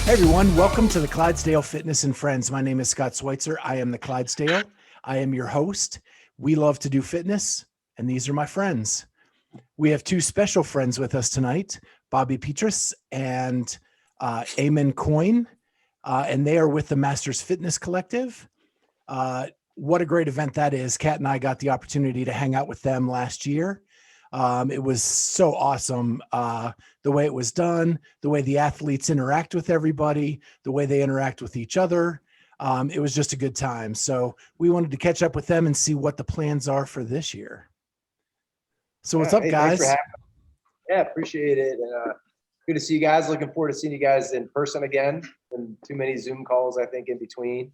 Hey everyone, welcome to the Clydesdale Fitness and Friends. My name is Scott Schweitzer. I am the Clydesdale. I am your host. We love to do fitness, and these are my friends. We have two special friends with us tonight, Bobby Petrus and Eamon Coyne, and they are with the Masters Fitness Collective. What a great event that is. Kat and I got the opportunity to hang out with them last year. It was so awesome. The way it was done, the way the athletes interact with everybody, the way they interact with each other. It was just a good time. So we wanted to catch up with them and see what the plans are for this year. So what's up, guys? Yeah, appreciate it. Good to see you guys. Looking forward to seeing you guys in person again. And too many Zoom calls, I think, in between.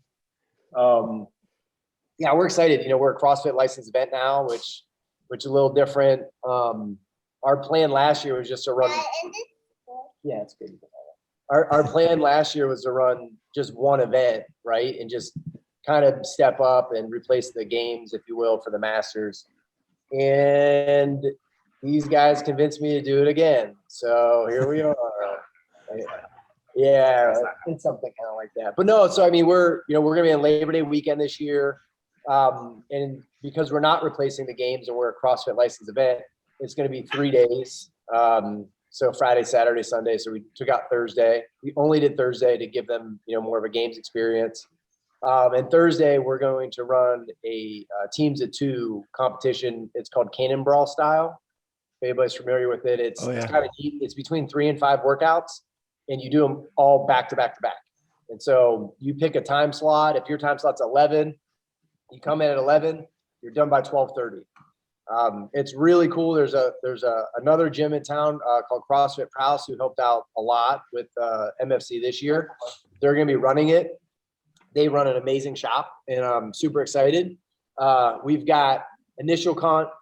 Yeah, we're excited. You know, we're a CrossFit licensed event now, which is a little different. Our plan last year was just to run. Yeah, it's good. Our plan last year was to run just one event, right? And just kind of step up and replace the games, if you will, for the Masters. And these guys convinced me to do it again. So here we are. Yeah, it's something kind of like that. But no, so I mean, we're going to be on Labor Day weekend this year. And because we're not replacing the games and we're a CrossFit licensed event, it's going to be 3 days. So Friday, Saturday, Sunday. So we took out Thursday. We only did Thursday to give them, more of a games experience. And Thursday, we're going to run a teams of two competition. It's called Cannon Brawl style. If anybody's familiar with it, it's kind of neat. It's between 3 and 5 workouts, and you do them all back to back to back. And so you pick a time slot. If your time slot's 11, you come in at 11, you're done by 12:30. It's really cool. There's another gym in town called CrossFit Prowse who helped out a lot with MFC this year. They're going to be running it. They run an amazing shop, and I'm super excited. We've got initial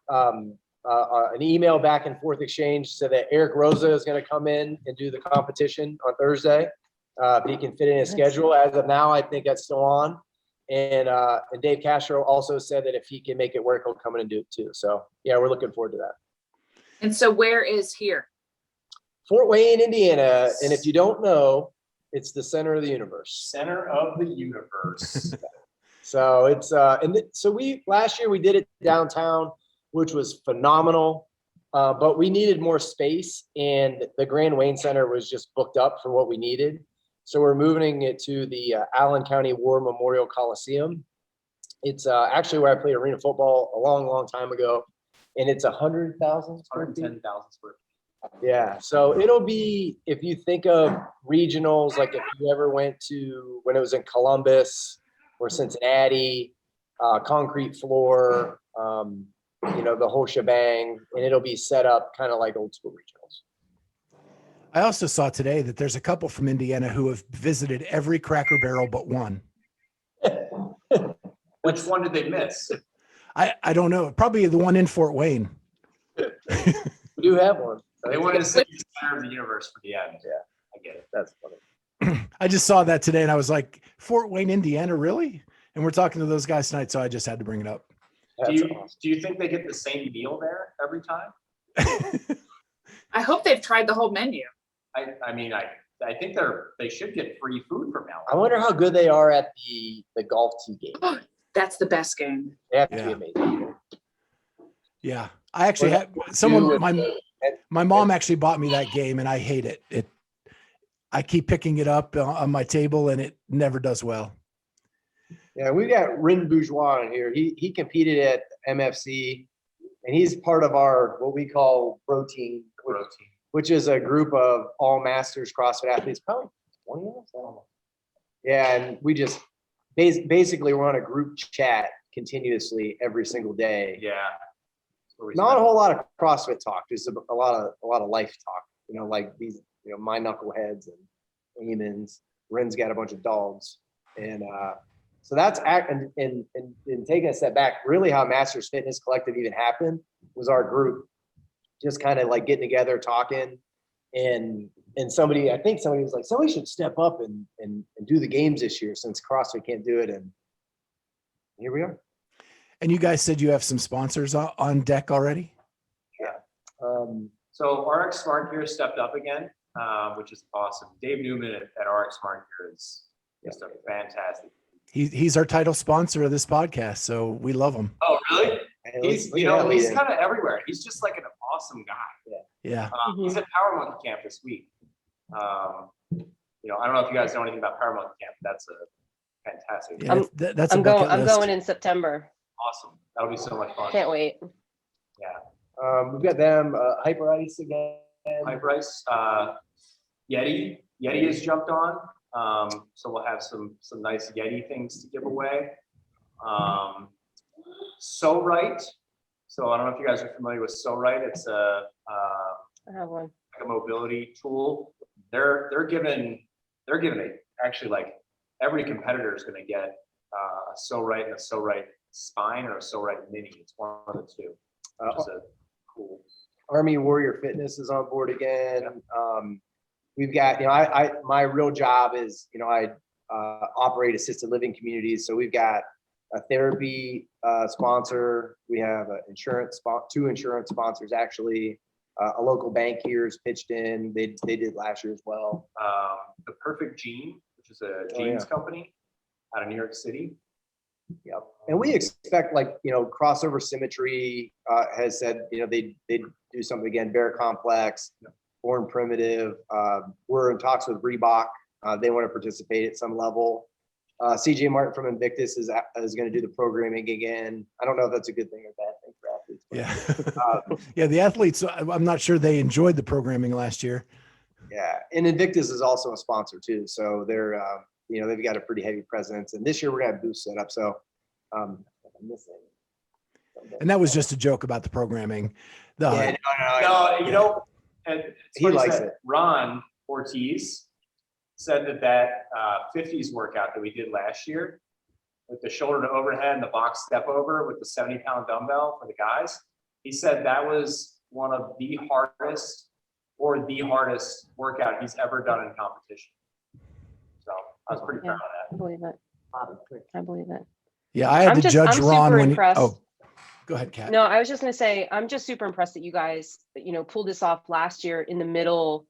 an email back and forth exchange so that Eric Rosa is going to come in and do the competition on Thursday. If he can fit in his schedule. As of now, I think that's still on. And Dave Castro also said that if he can make it work, he'll come in and do it too. So yeah, we're looking forward to that. And so where is here? Fort Wayne, Indiana. And if you don't know, it's the center of the universe. Center of the universe. So it's so last year we did it downtown, which was phenomenal. But we needed more space, and the Grand Wayne Center was just booked up for what we needed. So we're moving it to the Allen County War Memorial Coliseum. It's actually where I played arena football a long, long time ago. And it's 100,000 square feet. 110,000 square feet. Yeah. So it'll be, if you think of regionals, like if you ever went to when it was in Columbus or Cincinnati, concrete floor, the whole shebang, and it'll be set up kind of like old school regionals. I also saw today that there's a couple from Indiana who have visited every Cracker Barrel but one. Which one did they miss? I don't know. Probably the one in Fort Wayne. We do have one. They wanted to say the center of the universe for the end. Yeah, I get it. that's funny. I just saw that today and I was like, Fort Wayne, Indiana, really? And we're talking to those guys tonight, so I just had to bring it up. Do you think they get the same meal there every time? I hope they've tried the whole menu. I mean, I think they should get free food from now. I wonder how good they are at the golf tee game. That's the best game. They have to be amazing. Yeah. I actually had my mom actually bought me that game and I hate it. I keep picking it up on my table and it never does well. Yeah, we got Rin Bourgeois in here. He competed at MFC, and he's part of our what we call Pro Team, which is a group of all Masters CrossFit athletes, probably 20 of us. Yeah, and we just basically we're on a group chat continuously every single day. Yeah. Not a whole lot of CrossFit talk, just a lot of life talk. Like these, my knuckleheads and Eamons. Ren's got a bunch of dogs, and so that's and taking a step back. Really, how Masters Fitness Collective even happened was our group just kind of like getting together, talking, and I think somebody was like, somebody should step up and do the games this year since CrossFit can't do it, and here we are. And you guys said you have some sponsors on deck already? Yeah. So RX Smart Gear stepped up again. which is awesome. Dave Newman at RX Smart here is just a fantastic. He's our title sponsor of this podcast, so we love him. Oh, really? He's Look at that he's lead-in. kind of everywhere. He's just like an awesome guy. Yeah. He's at Power Monkey Camp this week. I don't know if you guys know anything about Power Monkey Camp. That's a fantastic. Yeah, that's a I'm bucket list. going in September. Awesome. That'll be so much fun. Can't wait. Yeah. We've got them, Hyper Ice again. Hi, Bryce. Yeti has jumped on. So we'll have some nice Yeti things to give away. So Right. So I don't know if you guys are familiar with So Right. It's I have one. like a mobility tool. They're giving it actually, like, every competitor is going to get a So Right and a So Right Spine or a So Right Mini. It's one of the two. Which is a cool. Army Warrior Fitness is on board again. We've got, my real job is, I operate assisted living communities. So we've got a therapy sponsor. We have two insurance sponsors, actually. A local bank here is pitched in. They did last year as well. The Perfect Gene, which is a jeans company out of New York City. Yep. And we expect, Crossover Symmetry has said, they do something again. Bear Complex, Born Primitive. We're in talks with Reebok. They want to participate at some level. CJ Martin from Invictus is going to do the programming again. I don't know if that's a good thing or bad thing for athletes. Yeah. Yeah. The athletes, I'm not sure they enjoyed the programming last year. Yeah. And Invictus is also a sponsor too. So they're, they've got a pretty heavy presence. And this year we're going to have booths set up. So I'm missing. And that was just a joke about the programming. No, And it's He funny likes that it. Ron Ortiz said that 50s workout that we did last year with the shoulder to overhead and the box step over with the 70-pound dumbbell for the guys, he said that was one of the hardest workout he's ever done in competition. So I was pretty proud of I that. believe it. I believe it. Yeah. I had to judge I'm Ron super when impressed. go ahead, Kat. No, I was just going to say, I'm just super impressed that you guys, pulled this off last year in the middle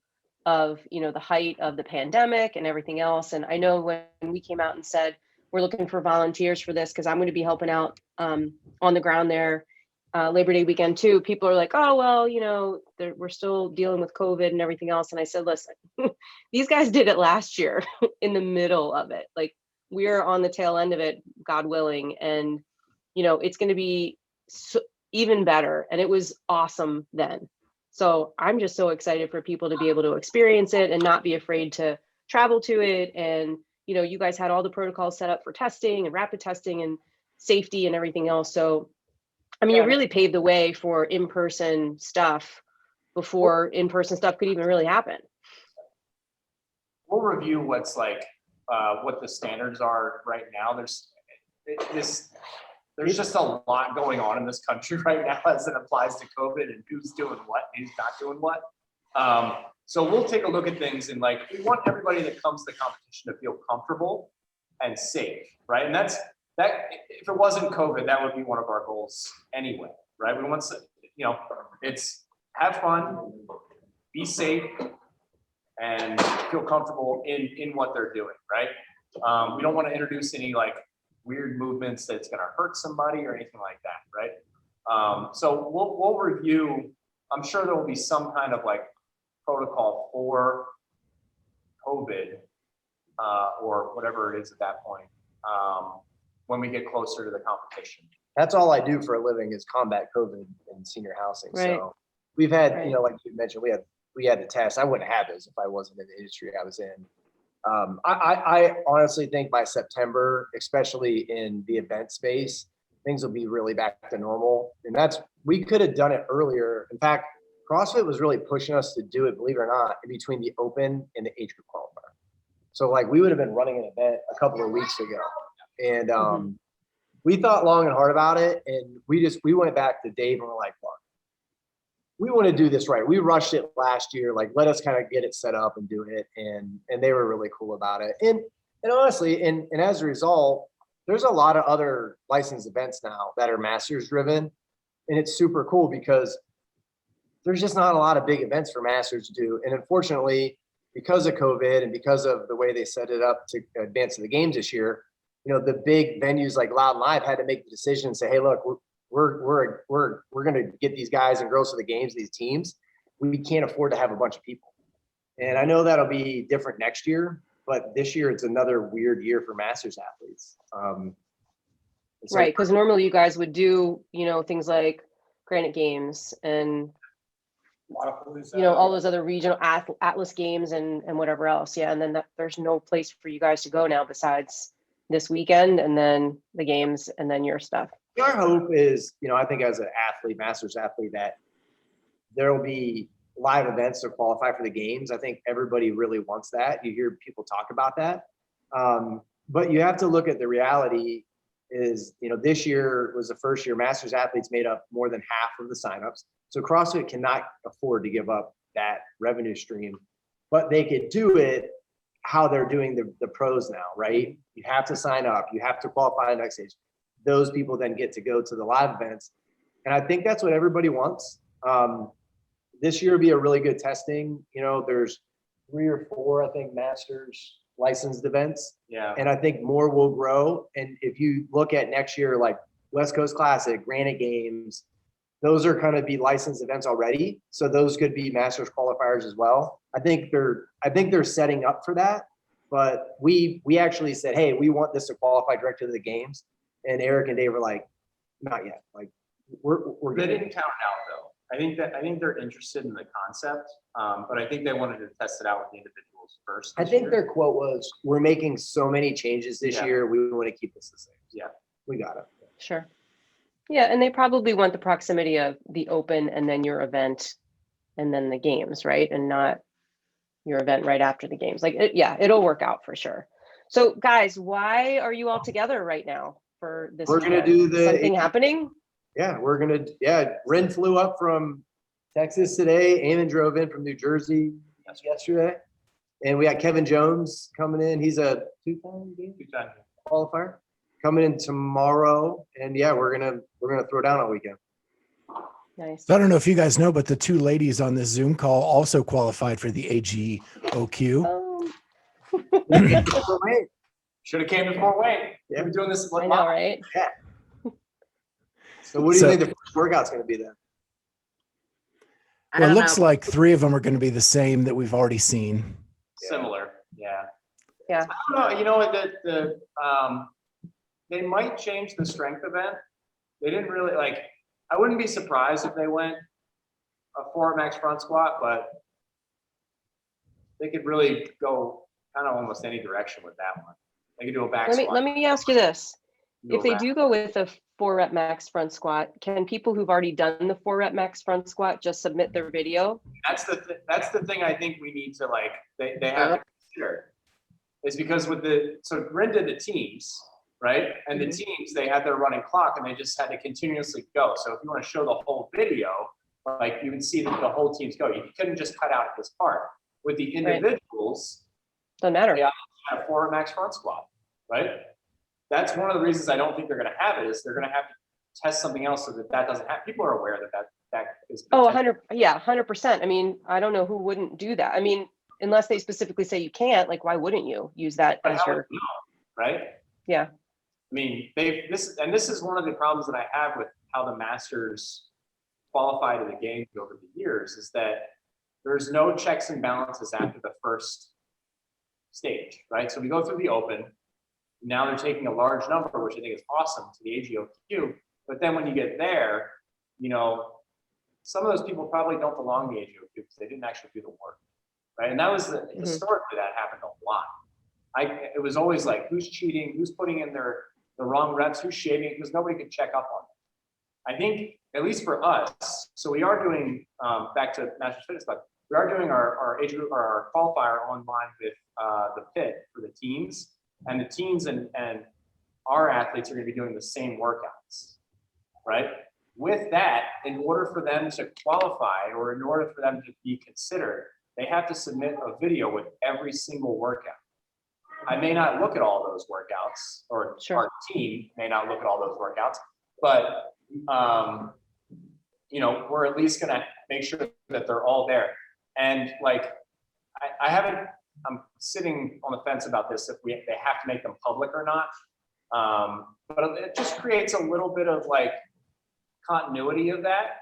of, the height of the pandemic and everything else. And I know when we came out and said, we're looking for volunteers for this, because I'm going to be helping out on the ground there Labor Day weekend too. People are like, oh, well, we're still dealing with COVID and everything else. And I said, listen, these guys did it last year in the middle of it. Like, we're on the tail end of it, God willing. And, it's going to be even better. And it was awesome then. So I'm just so excited for people to be able to experience it and not be afraid to travel to it. And, you guys had all the protocols set up for testing and rapid testing and safety and everything else. So, I mean, you really paved the way for in-person stuff before in-person stuff could even really happen. We'll review what's what the standards are right now. There's just a lot going on in this country right now as it applies to COVID and who's doing what and who's not doing what. So we'll take a look at things and we want everybody that comes to the competition to feel comfortable and safe, right? And that if it wasn't COVID, that would be one of our goals anyway, right? We want it's have fun, be safe, and feel comfortable in what they're doing, right? We don't want to introduce any weird movements that's going to hurt somebody or anything like that, right? So we'll review. I'm sure there will be some kind of protocol for COVID or whatever it is at that point when we get closer to the competition. That's all I do for a living is combat COVID in senior housing. Right. So we've had, Right. like you mentioned, we had the test. I wouldn't have this if I wasn't in the industry I was in. I honestly think by September, especially in the event space, things will be really back to normal. And we could have done it earlier. In fact, CrossFit was really pushing us to do it, believe it or not, in between the open and the HWPO qualifier. So we would have been running an event a couple of weeks ago. And we thought long and hard about it. And we went back to Dave and we're like, look, we want to do this right. We rushed it last year. Let us kind of get it set up and do it. And they were really cool about it. And honestly, and as a result, there's a lot of other licensed events now that are masters driven. And it's super cool because there's just not a lot of big events for masters to do. And unfortunately, because of COVID and because of the way they set it up to advance to the games this year, you know, the big venues like Loud and Live had to make the decision and say, hey, look, we're going to get these guys and girls to the games, these teams. We can't afford to have a bunch of people. And I know that'll be different next year, but this year it's another weird year for masters athletes. So, Right, because normally you guys would do, you know, things like Granite Games and, you know, all those other regional Atlas Games and whatever else. Yeah, and then there's no place for you guys to go now besides this weekend and then the games and then your stuff. our hope is, you know, I think as an athlete, masters athlete, that there will be live events to qualify for the games. I think everybody really wants that. You hear people talk about that. But you have to look at the reality is, you know, this year was the first year masters athletes made up more than half of the signups. So CrossFit cannot afford to give up that revenue stream, but they could do it how they're doing the pros now, right? You have to sign up, you have to qualify the next stage. Those people then get to go to the live events. And I think that's what everybody wants. This year will be a really good testing. You know, there's 3 or 4, I think, masters licensed events. Yeah. And I think more will grow. And if you look at next year, like West Coast Classic, Granite Games, those are kind of be licensed events already. So those could be masters qualifiers as well. I think they're setting up for that. But we actually said, hey, we want this to qualify directly to the games. And Eric and Dave were like, not yet. Like we're They good. didn't count it out though. I think they're interested in the concept, but I think they wanted to test it out with the individuals first. I think their quote was, we're making so many changes this Yeah. year. We want to keep this the same. Yeah. We got it. Sure. Yeah, and they probably want the proximity of the open and then your event and then the games, right? And not your event right after the games. Like, yeah, it'll work out for sure. So guys, why are you all together right now for this? We're gonna weekend? do Something happening? Yeah, Ren flew up from Texas today. Eamon drove in from New Jersey yesterday. And we got Kevin Jones coming in. He's a two-time qualifier coming in tomorrow. And yeah, we're gonna throw down all weekend. Nice. So I don't know if you guys know, but the 2 ladies on this Zoom call also qualified for the HWPO. Oh, Should have came before Wayne. Yeah. We've been doing this. I know, right? So what do you think the first workout's gonna be then? I Well, it don't looks know. like 3 of them are going to be the same that we've already seen. Similar. Yeah. Yeah. I don't know. You know what? They might change the strength event. They didn't really like. I wouldn't be surprised if they went a 4 max front squat, but they could really go kind of almost any direction with that one. They could do a back squat. Let me ask you this. do a If they back- do go with a 4-rep max front squat, can people who've already done the 4-rep max front squat just submit their video? that's the thing I think we need to like. They have to consider is because so Ren did the teams, right? And the teams, they had their running clock and they just had to continuously go. So if you want to show the whole video, like you would see that the whole teams go. You couldn't just cut out this part. With the individuals, Doesn't matter. Yeah. have 4 max front squat, right? That's one of the reasons I don't think they're going to have it is they're going to have to test something else so that doesn't happen. People are aware that is. Oh, potential. 100%. I mean, I don't know who wouldn't do that. I mean, unless they specifically say you can't, like, why wouldn't you use that But as how your, would you know, right? yeah. I mean, this is one of the problems that I have with how the masters qualify to the games over the years is that there's no checks and balances after the first stage, right? So we go through the open. Now they're taking a large number, which I think is awesome to the HWPO. But then when you get there, you know, some of those people probably don't belong in the HWPO because they didn't actually do the work, right? And that was historically that happened a lot. It was always like, who's cheating, who's putting in the wrong reps, who's shaving, because nobody could check up on it. I think, at least for us, so we are doing, back to Masters Fitness Club, we are doing our qualifier online with the pit for the teams, and the teams and our athletes are going to be doing the same workouts, right? With that, in order for them to qualify or in order for them to be considered, they have to submit a video with every single workout. I may not look at all those workouts, or Sure. our team may not look at all those workouts, but we're at least gonna make sure that they're all there. And like, I'm sitting on the fence about this, if they have to make them public or not. But it just creates a little bit of like continuity of that,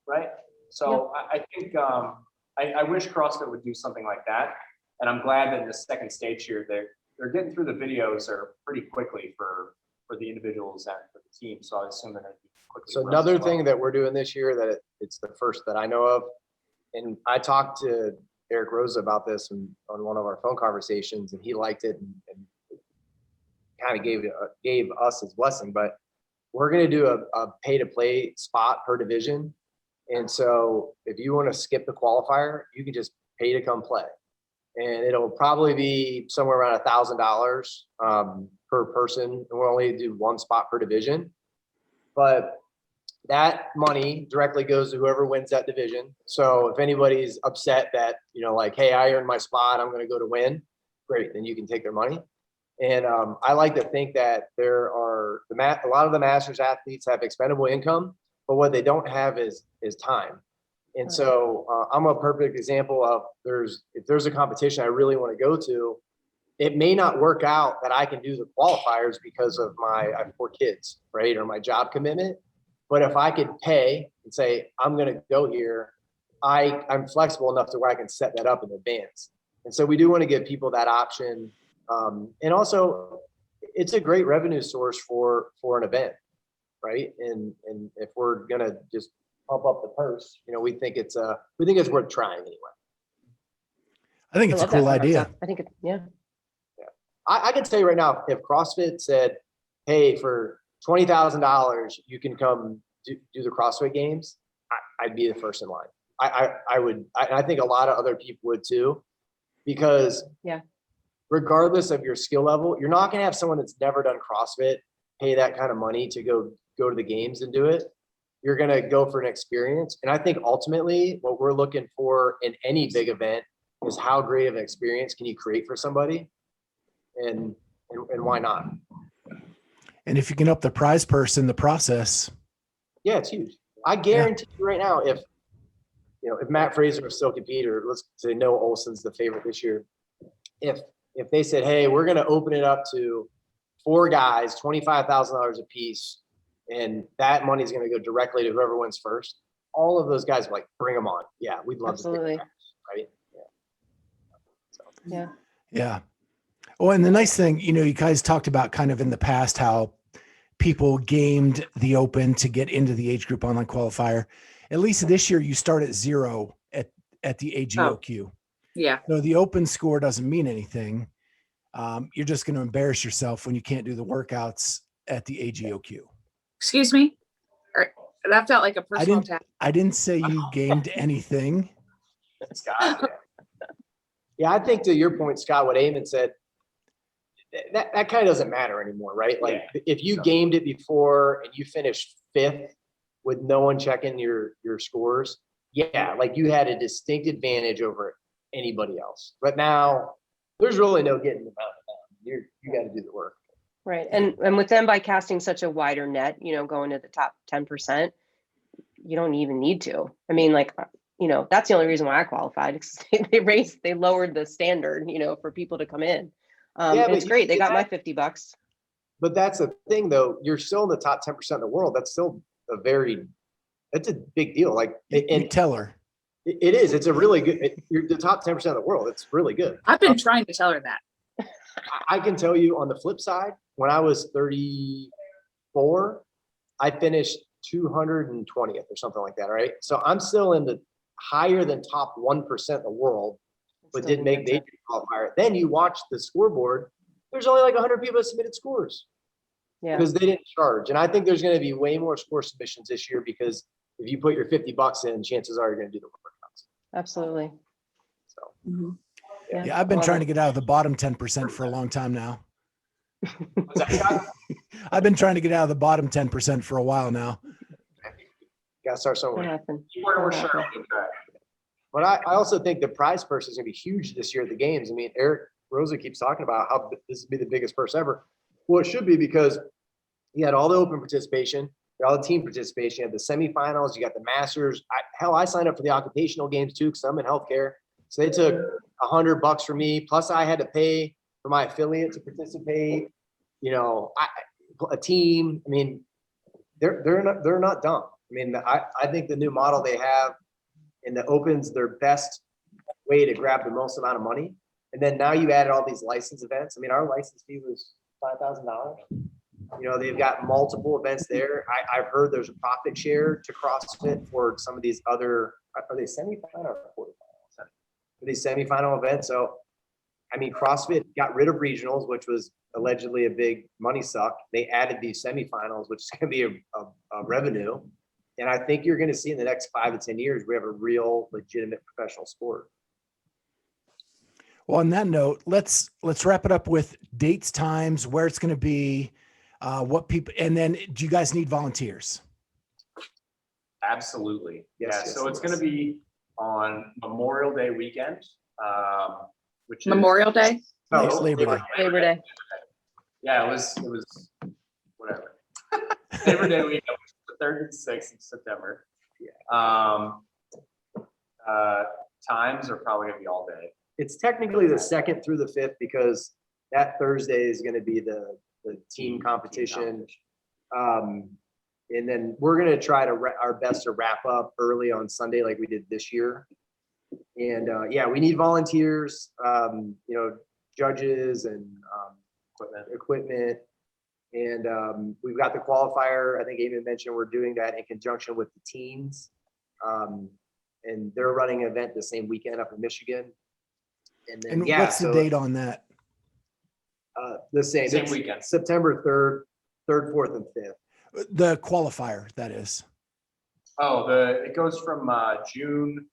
right? So I think, I wish CrossFit would do something like that. And I'm glad that in the second stage here, they're getting through the videos pretty quickly for the individuals and for the team. So I assume they're going to be quickly. So another thing that we're doing this year that it's the first that I know of, and I talked to Eric Rosa about this on one of our phone conversations, and he liked it and kind of gave us his blessing. But we're going to do a pay to play spot per division. And so if you want to skip the qualifier, you can just pay to come play. And it'll probably be somewhere around $1,000 per person. And we'll only do one spot per division. But that money directly goes to whoever wins that division. So if anybody's upset that, like, hey, I earned my spot, I'm going to go to win, great, then you can take their money. And I like to think that there are a lot of the Masters athletes have expendable income, but what they don't have is time. And so I'm a perfect example of if there's a competition I really want to go to, it may not work out that I can do the qualifiers because of I have 4 kids, right? Or my job commitment. But if I could pay and say, I'm going to go here, I'm flexible enough to where I can set that up in advance. And so we do want to give people that option. And also it's a great revenue source for an event, right? And if we're going to just pump up the purse, we think it's worth trying anyway. I think it's a cool idea. I think yeah. I can tell you right now, if CrossFit said, hey, for $20,000, you can come do the CrossFit Games, I'd be the first in line. I would. I think a lot of other people would too, because regardless of your skill level, you're not going to have someone that's never done CrossFit pay that kind of money to go to the games and do it. You're going to go for an experience. And I think ultimately what we're looking for in any big event is how great of an experience can you create for somebody, and why not? And if you can up the prize purse in the process. Yeah, it's huge. I guarantee you right now, if Matt Fraser was still compete, or let's say Noah Olson's the favorite this year, if they said, hey, we're going to open it up to 4 guys, $25,000 a piece, and that money is going to go directly to whoever wins first, all of those guys are like, bring them on. Yeah, we'd love to take that, right? Yeah. Yeah. Oh, and the nice thing, you guys talked about kind of in the past how people gamed the open to get into the age group online qualifier. At least this year, you start at 0 at the AGOQ. Oh, yeah. So the open score doesn't mean anything. You're just going to embarrass yourself when you can't do the workouts at the AGOQ. Excuse me? That felt like a personal attack. I didn't say you gamed anything. Scott, Yeah, I think to your point, Scott, what Eamon said, that kind of doesn't matter anymore, right? Like if you gamed it before and you finished 5th with no one checking your scores, like you had a distinct advantage over anybody else. But now there's really no getting them out of them. You got to do the work. Right. And with them, by casting such a wider net, going to the top 10%, you don't even need to. I mean, like, that's the only reason why I qualified. They lowered the standard, for people to come in. And it's great. They got my $50. But that's the thing, though. You're still in the top 10% of the world. That's still that's a big deal. Like, and tell her. It is. It's a really good. You're the top 10% of the world. It's really good. I've been trying to tell her that. I can tell you on the flip side, when I was 34, I finished 220th or something like that. Right. So I'm still in the higher than top 1% of the world, but didn't make the qualifier. Then you watch the scoreboard. There's only like 100 people that submitted scores. Yeah. Because they didn't charge. And I think there's going to be way more score submissions this year, because if you put your $50 in, chances are you're going to do the workouts. Absolutely. So, yeah, I've been trying to get out of the bottom 10% for a long time now. I've been trying to get out of the bottom 10% for a while now. Got to start somewhere. What But I also think the prize purse is going to be huge this year at the games. I mean, Eric Rosa keeps talking about how this would be the biggest purse ever. Well, it should be, because you had all the open participation, all the team participation. You have the semifinals, you got the masters. I signed up for the occupational games too, because I'm in healthcare. So they took $100 from me. Plus I had to pay for my affiliate to participate, a team. I mean, they're not dumb. I mean, I think the new model they have in the Open's their best way to grab the most amount of money. And then now you added all these license events. I mean, our license fee was $5,000. They've got multiple events there. I've heard there's a profit share to CrossFit for some of these other, are they semifinal or quarterfinal? For these semifinal events. So, I mean, CrossFit got rid of regionals, which was allegedly a big money suck. They added these semifinals, which is going to be a revenue. And I think you're going to see in the next 5 to 10 years, we have a real legitimate professional sport. Well, on that note, let's wrap it up with dates, times, where it's going to be, what people, and then do you guys need volunteers? Absolutely. Yes, So it's going to be on Memorial Day weekend, which is Memorial Day. No, Labor Day. Labor Day. Yeah, it was whatever. Labor Day weekend, which is the 3rd and 6th of September. Times are probably going to be all day. It's technically the 2nd through the 5th because that Thursday is going to be the team competition. And then we're going to try to our best to wrap up early on Sunday like we did this year. And we need volunteers, judges and equipment. And we've got the qualifier. I think Amy mentioned we're doing that in conjunction with the teens. And they're running an event the same weekend up in Michigan. And then, what's the date on that? The same weekend. September 3rd, 4th, and 5th. The qualifier, that is. It goes from June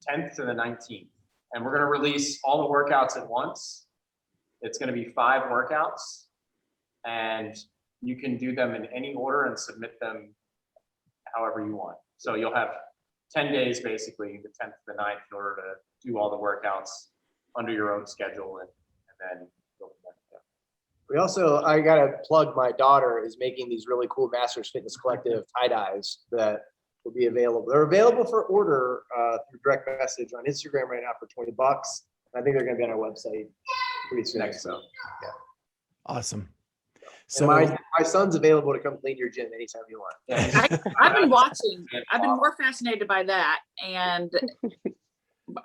10th to the 19th. And we're going to release all the workouts at once. It's going to be 5 workouts. And you can do them in any order and submit them however you want. So you'll have 10 days, basically, the 10th to the 9th, in order to do all the workouts under your own schedule and then go from there. We also, I got to plug, my daughter is making these really cool Masters Fitness Collective tie-dyes that will be available. They're available for order through direct message on Instagram right now for $20. I think they're going to be on our website pretty soon. So, yeah. Awesome. So my son's available to come clean your gym anytime you want. I've been watching. I've been more fascinated by that, and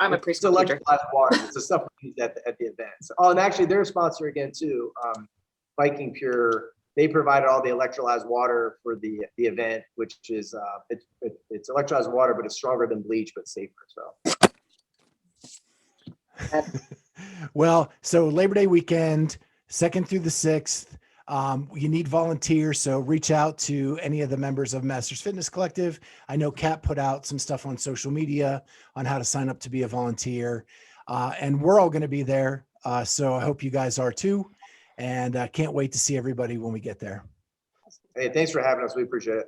I'm a It's preschool teacher. electrolyzed water. It's the stuff we use at the events. Oh, and actually they're a sponsor again too. Viking Pure. They provided all the electrolyzed water for the event, which is it's electrolyzed water, but it's stronger than bleach, but safer. So. Well, so Labor Day weekend, 2nd through the 6th. You need volunteers, so reach out to any of the members of Masters Fitness Collective. I know Kat put out some stuff on social media on how to sign up to be a volunteer, and we're all going to be there. So I hope you guys are too, and I can't wait to see everybody when we get there. Hey, thanks for having us. We appreciate it.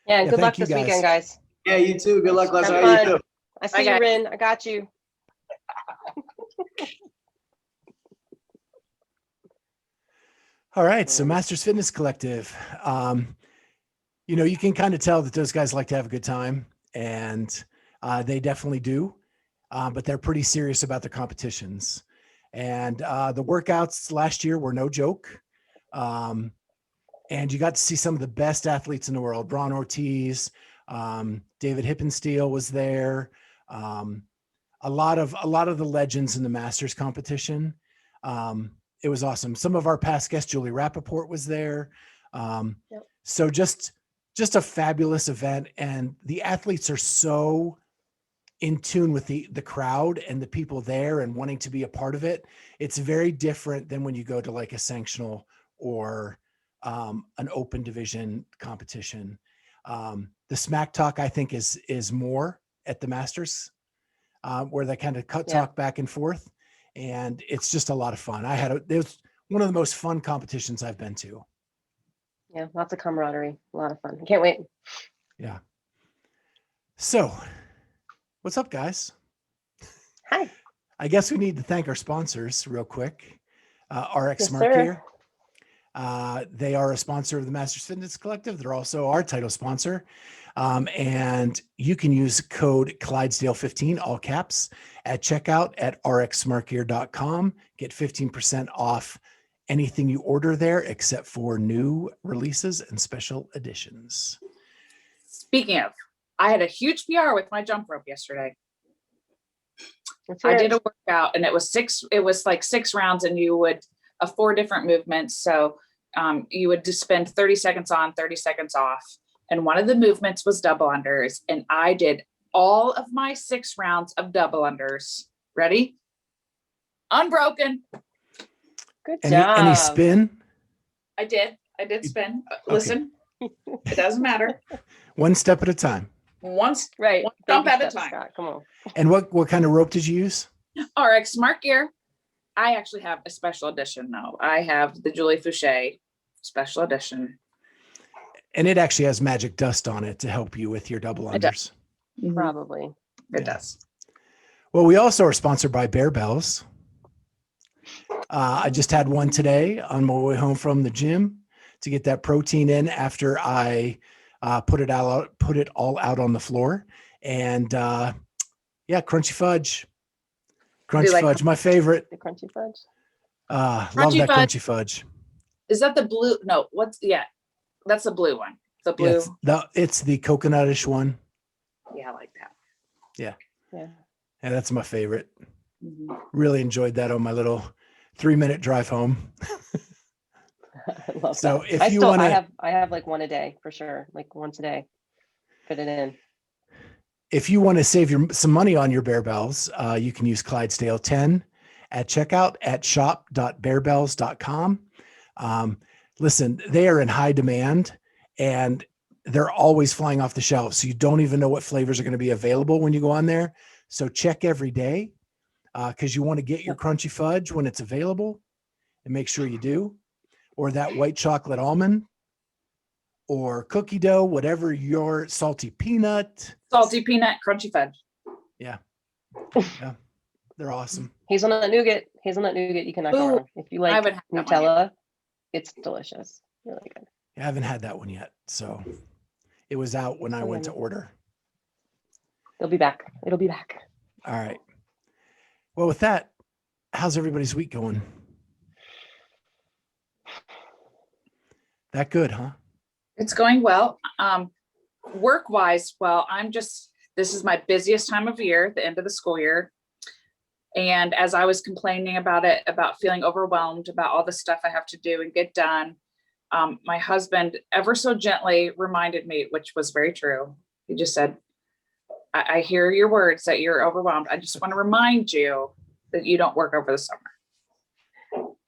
Yeah, good luck thank you, this guys. weekend, guys. Yeah, you too. Good luck, Leslie. Have How you fun. too? I see Bye, you, guys. Rin. I got you. All right, so Masters Fitness Collective. You can kind of tell that those guys like to have a good time, and they definitely do, but they're pretty serious about their competitions. And the workouts last year were no joke. And you got to see some of the best athletes in the world. Braun Ortiz, David Hippensteel was there. A lot of the legends in the Masters competition. It was awesome. Some of our past guests, Julie Rappaport was there. Yep. So just a fabulous event. And the athletes are so in tune with the crowd and the people there and wanting to be a part of it. It's very different than when you go to like a sanctional or an open division competition. The smack talk, I think, is more at the Masters, where they kind of talk back and forth. And it's just a lot of fun. It was one of the most fun competitions I've been to. Yeah, lots of camaraderie, a lot of fun. I can't wait. Yeah. So what's up, guys? Hi. I guess we need to thank our sponsors real quick. RX Yes, Smart sir. Gear. They are a sponsor of the Masters Fitness Collective. They're also our title sponsor. And you can use code Clydesdale15, all caps, at checkout at rxsmartgear.com. Get 15% off anything you order there except for new releases and special editions. Speaking of, I had a huge PR with my jump rope yesterday. Let's I hear did it. a workout and it was like 6 rounds and you would 4 different movements. So you would just spend 30 seconds on, 30 seconds off. And one of the movements was double unders. And I did all of my 6 rounds of double unders. Ready? Unbroken. Good Any job. spin? I did spin. Okay. Listen, it doesn't matter. One step at a time. Once, Right. one jump Baby at a steps, time. Scott. Come on. And what kind of rope did you use? RX Smart Gear. I actually have a special edition though. I have the Julie Fouché special edition. And it actually has magic dust on it to help you with your double It does. unders. Probably. It does. Well, we also are sponsored by Bear Bells. I just had one today on my way home from the gym to get that protein in after I put it all out on the floor. And yeah, crunchy fudge. Crunchy like fudge, my favorite. The crunchy fudge. Love Crunchy that fudge. crunchy fudge. Is that the blue? No, that's the blue one. The blue. It's the coconutish one. Yeah, I like that. Yeah. Yeah, that's my favorite. Mhm. Really enjoyed that on my little 3-minute drive home. I love So that. if I you still, wanna- I have like one a day for sure. Like once a day. Fit it in. If you want to save some money on your Bear Bells, you can use Clydesdale10 at checkout at shop.bearbells.com. Listen, they are in high demand and they're always flying off the shelves. So you don't even know what flavors are going to be available when you go on there. So check every day because you want to get your crunchy fudge when it's available and make sure you do, or that white chocolate almond or cookie dough, whatever your salty peanut. Salty peanut, crunchy fudge. Yeah, they're awesome. Hazelnut nougat. You cannot go Ooh, wrong. If you I like haven't had that one yet. Nutella, it's delicious. Really good. I haven't had that one yet. So it was out when I went to order. They'll be back. It'll be back. All right. Well, with that, how's everybody's week going? That good, huh? It's going well. Work-wise, well, this is my busiest time of year, the end of the school year. And as I was complaining about it, about feeling overwhelmed about all the stuff I have to do and get done, my husband ever so gently reminded me, which was very true. He just said, I hear your words that you're overwhelmed. I just want to remind you that you don't work over the summer.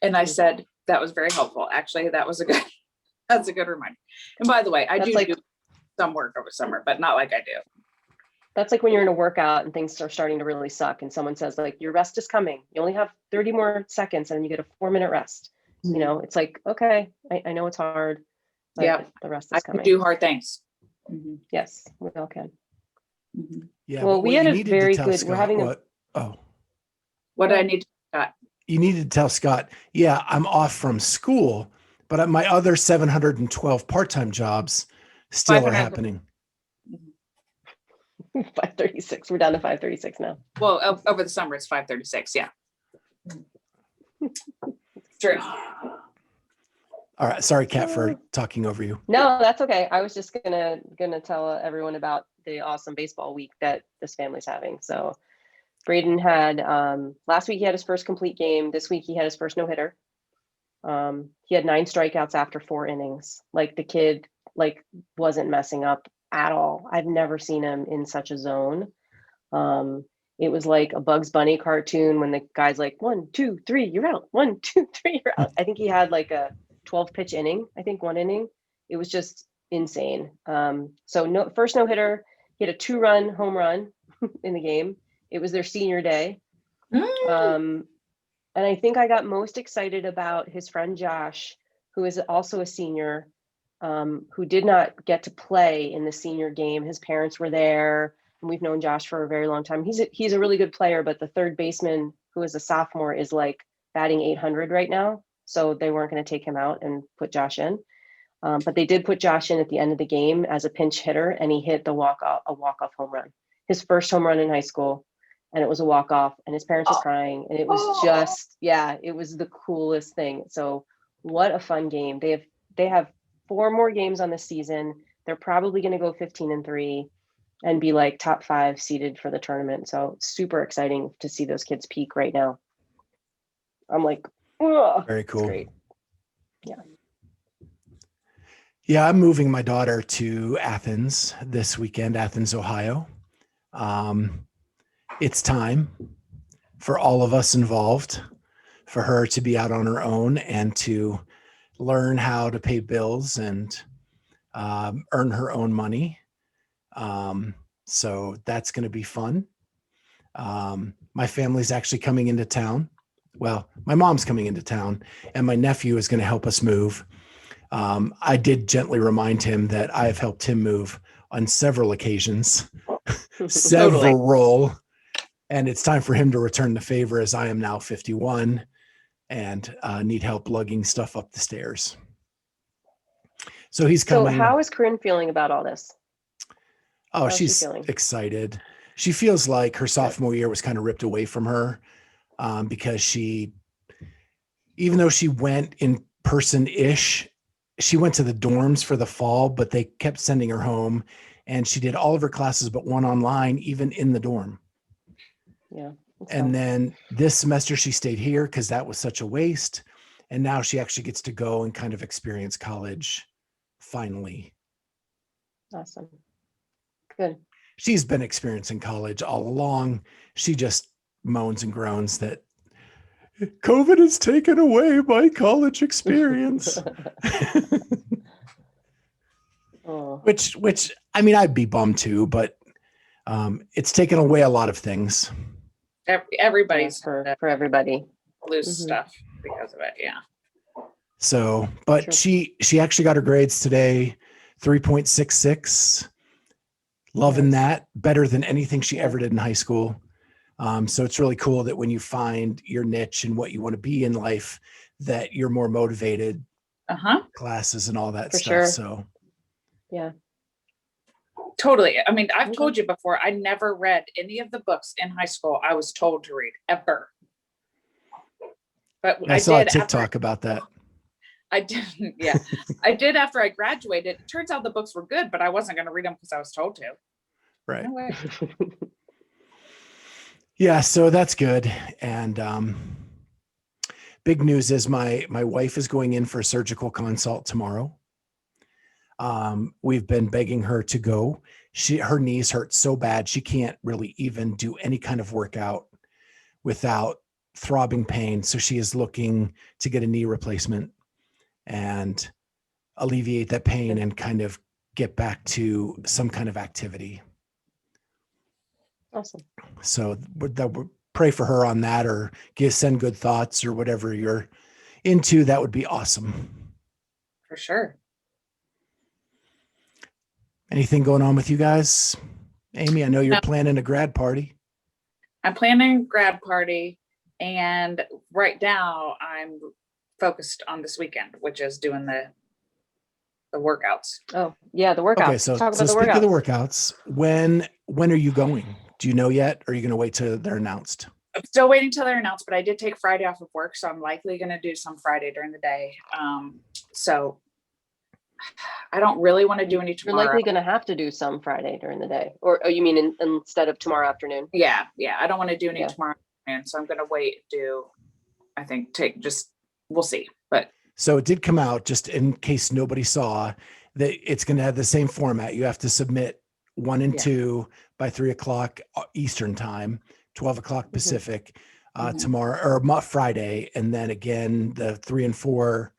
And I said, that was very helpful. Actually, that's a good reminder. And by the way, I do some work over summer, but not like I do. That's like when you're in a workout and things are starting to really suck and someone says like, your rest is coming. You only have 30 more seconds and you get a 4-minute rest. You know, it's like, okay, I know it's hard, but Yeah. the rest I is can coming. do hard things. Mhm. Yes, we all can. Mhm. Yeah. Well, but we what had you a needed to very tell good- we're Scott having a- what- oh, What do I need to you needed to tell Scott, yeah, I'm off from school, but my other 712 part-time jobs still are 500. happening. 5:36. We're down to 5:36 now. Well, over the summer, it's 5:36. Yeah. True. All right. Sorry, Kat, for talking over you. No, that's okay. I was just gonna tell everyone about the awesome baseball week that this family's having. So Braden had last week he had his first complete game. This week he had his first no-hitter. He had 9 strikeouts after 4 innings. Like the kid wasn't messing up at all. I've never seen him in such a zone. It was like a Bugs Bunny cartoon when the guy's like 1, 2, 3, you're out. 1, 2, 3, you're out. I think he had like a 12-pitch inning. I think 1 inning. It was just insane. So first no-hitter. He had a 2-run home run in the game. It was their senior day. And I think I got most excited about his friend Josh, who is also a senior, who did not get to play in the senior game. His parents were there, and we've known Josh for a very long time. He's a really good player, but the third baseman, who is a sophomore, is like batting 800 right now. so they weren't going to take him out and put Josh in. But they did put Josh in at the end of the game as a pinch hitter, and he hit a walk-off home run. His first home run in high school, and it was a walk-off, and his parents were crying, and it was just, it was the coolest thing. So what a fun game. They have 4 more games on the season. They're probably going to go 15-3 and be like top 5 seeded for the tournament. So super exciting to see those kids peak right now. I'm like, Very cool. Great. Yeah. Yeah, I'm moving my daughter to Athens this weekend, Athens, Ohio. It's time for all of us involved, for her to be out on her own and to learn how to pay bills and earn her own money. So that's going to be fun. My family's actually coming into town. Well, my mom's coming into town, and my nephew is going to help us move. I did gently remind him that I have helped him move on several occasions, several, and it's time for him to return the favor, as I am now 51 and need help lugging stuff up the stairs. So he's coming. So how is Corinne feeling about all this? Oh, she's excited. She feels like her sophomore year was kind of ripped away from her because even though she went in person-ish, she went to the dorms for the fall, but they kept sending her home, and she did all of her classes but one online, even in the dorm. Yeah. And then this semester she stayed here because that was such a waste. And now she actually gets to go and kind of experience college finally. Awesome. Good. She's been experiencing college all along. She just moans and groans that COVID has taken away my college experience. Oh. Which I mean, I'd be bummed too, but it's taken away a lot of things. Everybody's for everybody. lose stuff because of it. Yeah. So, but Sure. she actually got her grades today, 3.66. Loving that, better than anything she ever did in high school. So it's really cool that when you find your niche and what you want to be in life, that you're more motivated, classes and all that For stuff. sure. So Yeah. Totally. I mean, I've told you before, I never read any of the books in high school I was told to read ever. But I saw a did TikTok about that. I didn't. Yeah, I did after I graduated. It turns out the books were good, but I wasn't going to read them because I was told to. Right. No way. Yeah. So that's good. And big news is my wife is going in for a surgical consult tomorrow. We've been begging her to go. Her knees hurt so bad she can't really even do any kind of workout without throbbing pain. So she is looking to get a knee replacement and alleviate that pain and kind of get back to some kind of activity. Awesome. So we'll pray for her on that, or send good thoughts or whatever you're into. That would be awesome. For sure. Anything going on with you guys? Amy, I know you're planning a grad party. I'm planning a grad party, and right now I'm focused on this weekend, which is doing the workouts. Oh, yeah, the workouts. Okay, so Talk about the speak workouts. of the workouts. When are you going? Do you know yet? Or are you going to wait till they're announced? I'm still waiting till they're announced, but I did take Friday off of work, so I'm likely going to do some Friday during the day. So I don't really want to do any tomorrow. You're likely going to have to do some Friday during the day, or you mean instead of tomorrow afternoon? Yeah, I don't want to do any tomorrow afternoon, so I'm going to wait. We'll see. But so it did come out, just in case nobody saw, that it's going to have the same format. You have to submit 1 and 2 by 3:00 Eastern time, 12:00 Pacific, tomorrow or Friday, and then again the 3 and 4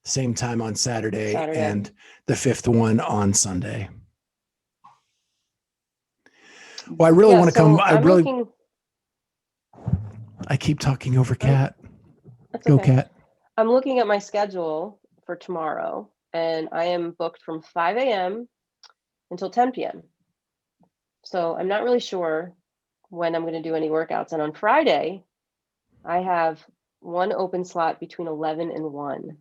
same time on Saturday, and the 5th one on Sunday. Well, I really want to come. I keep talking over Kat. Go, okay. Kat. I'm looking at my schedule for tomorrow, and I am booked from 5 a.m. until 10 p.m. So I'm not really sure when I'm going to do any workouts. And on Friday, I have one open slot between 11 and 1.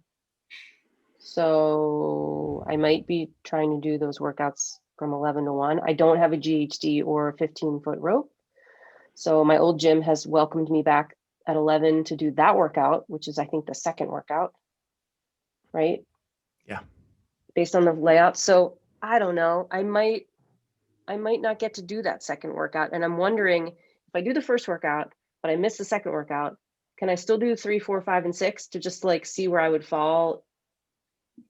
So I might be trying to do those workouts from 11 to 1. I don't have a GHD or a 15-foot rope. So my old gym has welcomed me back at 11 to do that workout, which is, I think, the second workout, right? Yeah. Based on the layout. So I don't know. I might not get to do that second workout. And I'm wondering, if I do the first workout, but I miss the second workout, can I still do 3, 4, 5, and 6 to just like see where I would fall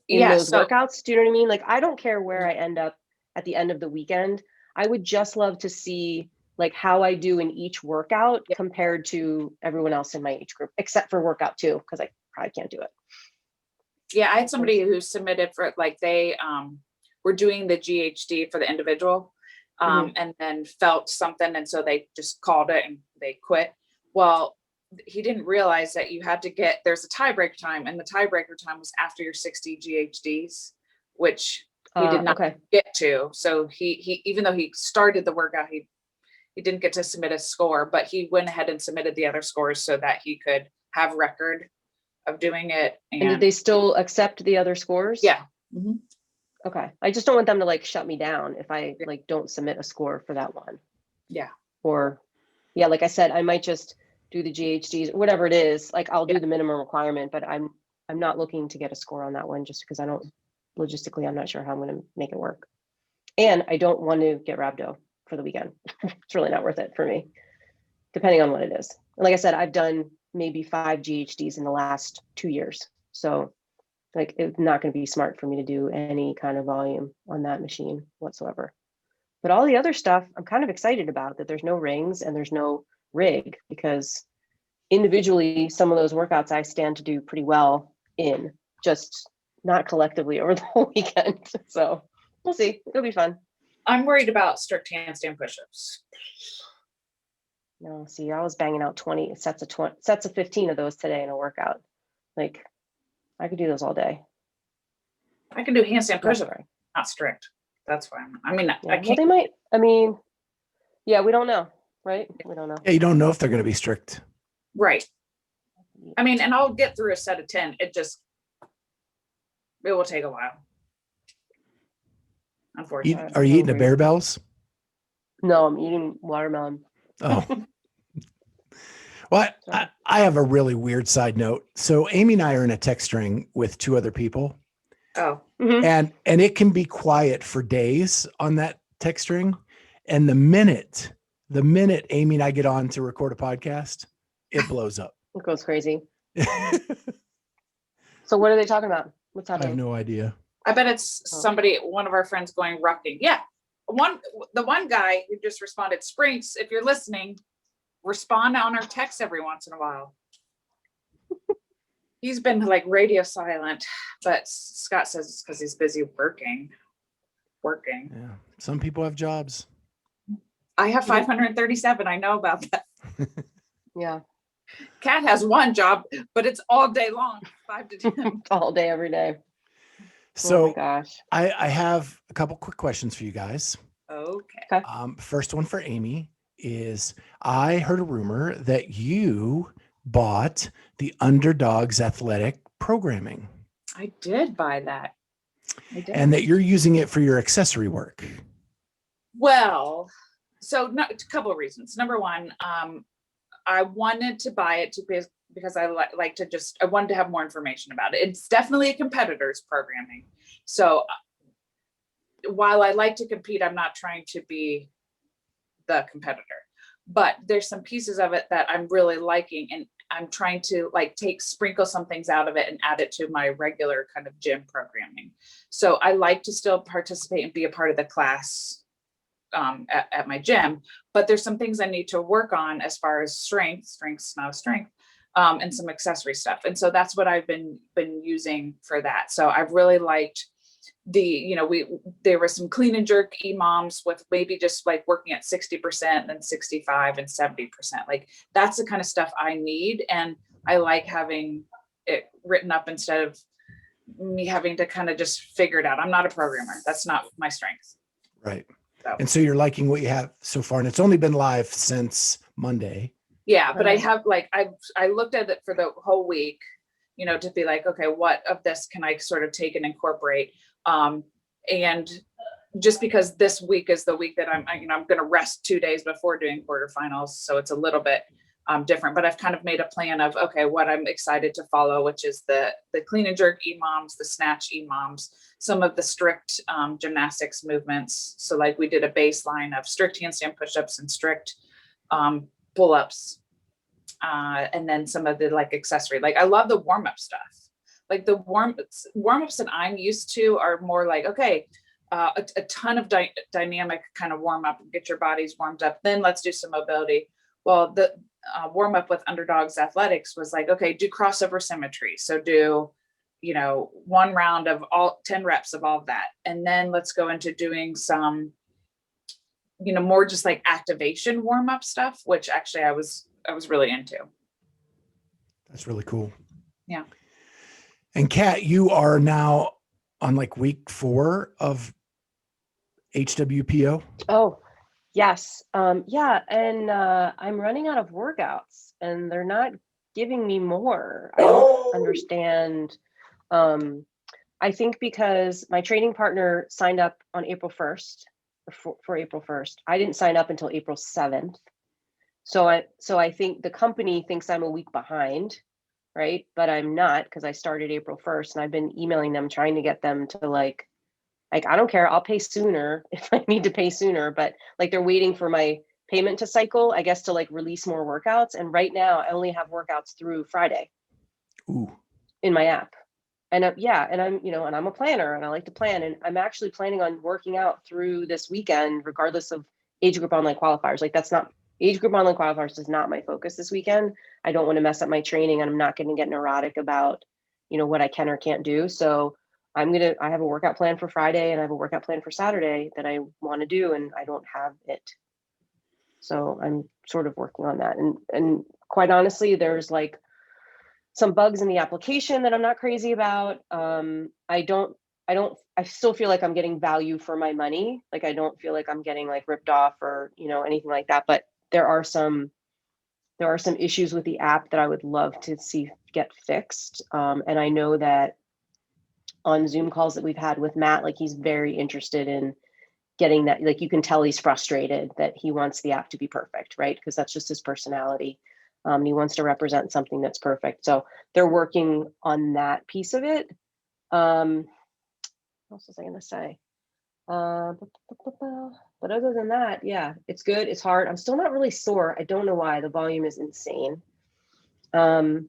in those workouts? Do you know what I mean? Like, I don't care where I end up at the end of the weekend. I would just love to see like how I do in each workout compared to everyone else in my age group, except for workout 2, because I probably can't do it. Yeah, I had somebody who submitted for like they were doing the GHD for the individual and then felt something, and so they just called it and they quit. Well, he didn't realize that you had to there's a tiebreaker time, and the tiebreaker time was after your 60 GHDs, which he did not get to. So he even though he started the workout, he didn't get to submit a score, but he went ahead and submitted the other scores so that he could have record of doing it. And did they still accept the other scores? Yeah. Okay. I just don't want them to like shut me down if I like don't submit a score for that one. Yeah. Or like I said, I might just do the GHDs, whatever it is. Like I'll do the minimum requirement, but I'm not looking to get a score on that one just because logistically, I'm not sure how I'm going to make it work. And I don't want to get rhabdo for the weekend. It's really not worth it for me, depending on what it is. And like I said, I've done maybe 5 GHDs in the last 2 years. So like, it's not going to be smart for me to do any kind of volume on that machine whatsoever. But all the other stuff, I'm kind of excited about, that there's no rings and there's no rig, because individually, some of those workouts I stand to do pretty well in, just not collectively over the whole weekend. So we'll see. It'll be fun. I'm worried about strict handstand push-ups. No, see, I was banging out 20 sets of 15 of those today in a workout. Like, I could do those all day. I can do handstand push-ups, not strict. That's fine. I mean, I can't. Well, they might. I mean, yeah, we don't know, right? We don't know. Yeah, you don't know if they're going to be strict. Right. I mean, and I'll get through a set of 10. It will take a while. Unfortunately. Are you eating the Bear Bells? No, I'm eating watermelon. Oh. Well, I have a really weird side note. So Amy and I are in a text string with 2 other people. Oh. And it can be quiet for days on that text string. And the minute Amy and I get on to record a podcast, it blows up. It goes crazy. So what are they talking about? What's I happening? have no idea. I bet it's one of our friends going rucking. Yeah. The one guy who just responded, Sprinks, if you're listening, respond on our text every once in a while. He's been like radio silent, but Scott says it's because he's busy working. Yeah. Some people have jobs. I have 537. I know about that. Yeah. Kat has one job, but it's all day long, 5 to 10. All day, every day. So oh my gosh. I have a couple quick questions for you guys. Okay. First one for Amy is, I heard a rumor that you bought the Underdogs Athletic programming. I did buy that. I did. And that you're using it for your accessory work. Well, so a couple of reasons. Number one, I wanted to buy it because I I wanted to have more information about it. It's definitely a competitor's programming. So while I like to compete, I'm not trying to be the competitor, but there's some pieces of it that I'm really liking, and I'm trying to sprinkle some things out of it and add it to my regular kind of gym programming. So I like to still participate and be a part of the class at my gym, but there's some things I need to work on as far as strength's not a strength, and some accessory stuff. And so that's what I've been using for that. So I've really liked there were some clean and jerk EMOMs with maybe just working at 60%, then 65 and 70%. That's the kind of stuff I need. And I like having it written up instead of me having to kind of just figure it out. I'm not a programmer. That's not my strength. Right. And so you're liking what you have so far, and it's only been live since Monday. Yeah, but I have like, I looked at it for the whole week, you know, to be like, okay, what of this can I sort of take and incorporate? And just because this week is the week that I'm going to rest 2 days before doing quarterfinals. So it's a little bit different, but I've kind of made a plan of, okay, what I'm excited to follow, which is the clean and jerk EMOMs, the snatch EMOMs, some of the strict gymnastics movements. So like we did a baseline of strict handstand pushups and strict pull-ups. And then some of the like accessory, like I love the warm-up stuff. Like the warm-ups that I'm used to are more like, okay, a ton of dynamic kind of warm-up, get your bodies warmed up, then let's do some mobility. Well, the warm-up with Underdogs Athletics was like, okay, do crossover symmetry. So do, you know, 1 round of all 10 reps of all of that. And then let's go into doing some, you know, more just like activation warm-up stuff, which actually I was really into. That's really cool. Yeah. And Kat, you are now on like week 4 of HWPO. Oh, yes. Yeah. And I'm running out of workouts and they're not giving me more. I don't understand. I think because my training partner signed up on April 1st for April 1st. I didn't sign up until April 7th. So I think the company thinks I'm a week behind, right? But I'm not, because I started April 1st and I've been emailing them trying to get them to like, I don't care, I'll pay sooner if I need to pay sooner, but like they're waiting for my payment to cycle, I guess, to like release more workouts. And right now I only have workouts through Friday. Ooh. In my app. And I'm, you know, and I'm a planner and I like to plan, and I'm actually planning on working out through this weekend, regardless of age group online qualifiers. Like that's not, age group online qualifiers is not my focus this weekend. I don't want to mess up my training, and I'm not going to get neurotic about, you know, what I can or can't do. So I have a workout plan for Friday and I have a workout plan for Saturday that I want to do, and I don't have it. So I'm sort of working on that. And quite honestly, there's like some bugs in the application that I'm not crazy about. I still feel like I'm getting value for my money. Like I don't feel like I'm getting like ripped off or, you know, anything like that. But there are some issues with the app that I would love to see get fixed. And I know that on Zoom calls that we've had with Matt, like he's very interested in getting that. Like you can tell he's frustrated that he wants the app to be perfect, right? Because that's just his personality. He wants to represent something that's perfect. So they're working on that piece of it. What else was I going to say? But other than that, yeah, it's good. It's hard. I'm still not really sore. I don't know why. The volume is insane. But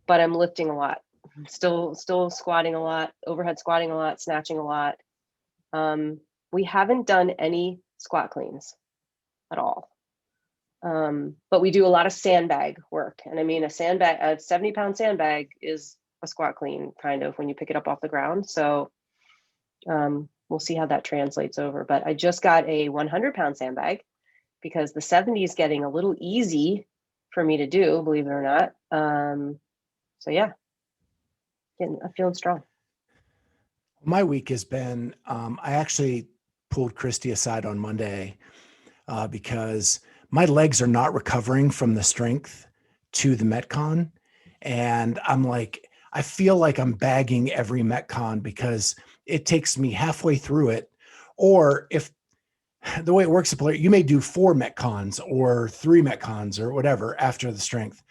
I'm lifting a lot. I'm still squatting a lot, overhead squatting a lot, snatching a lot. We haven't done any squat cleans at all. But we do a lot of sandbag work. And I mean, a 70-pound sandbag is a squat clean kind of when you pick it up off the ground. So we'll see how that translates over. But I just got a 100-pound sandbag because the 70 is getting a little easy for me to do, believe it or not. So yeah, I'm feeling strong. My week has been, I actually pulled Christy aside on Monday because my legs are not recovering from the strength to the Metcon. And I'm like, I feel like I'm bagging every Metcon because it takes me halfway through it. Or if the way it works, you may do 4 Metcons or 3 Metcons or whatever after the strength,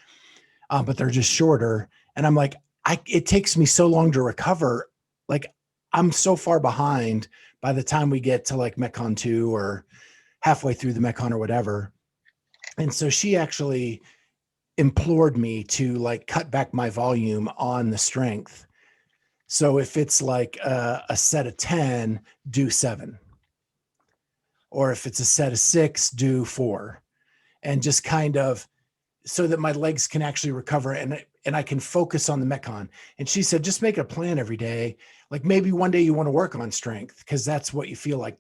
but they're just shorter. And I'm like, it takes me so long to recover. Like I'm so far behind by the time we get to like Metcon 2 or halfway through the Metcon or whatever. And so she actually implored me to like cut back my volume on the strength. So if it's like a set of 10, do 7. Or if it's a set of 6, do 4. And just kind of so that my legs can actually recover and I can focus on the Metcon. And she said, just make a plan every day. Like maybe one day you want to work on strength because that's what you feel like.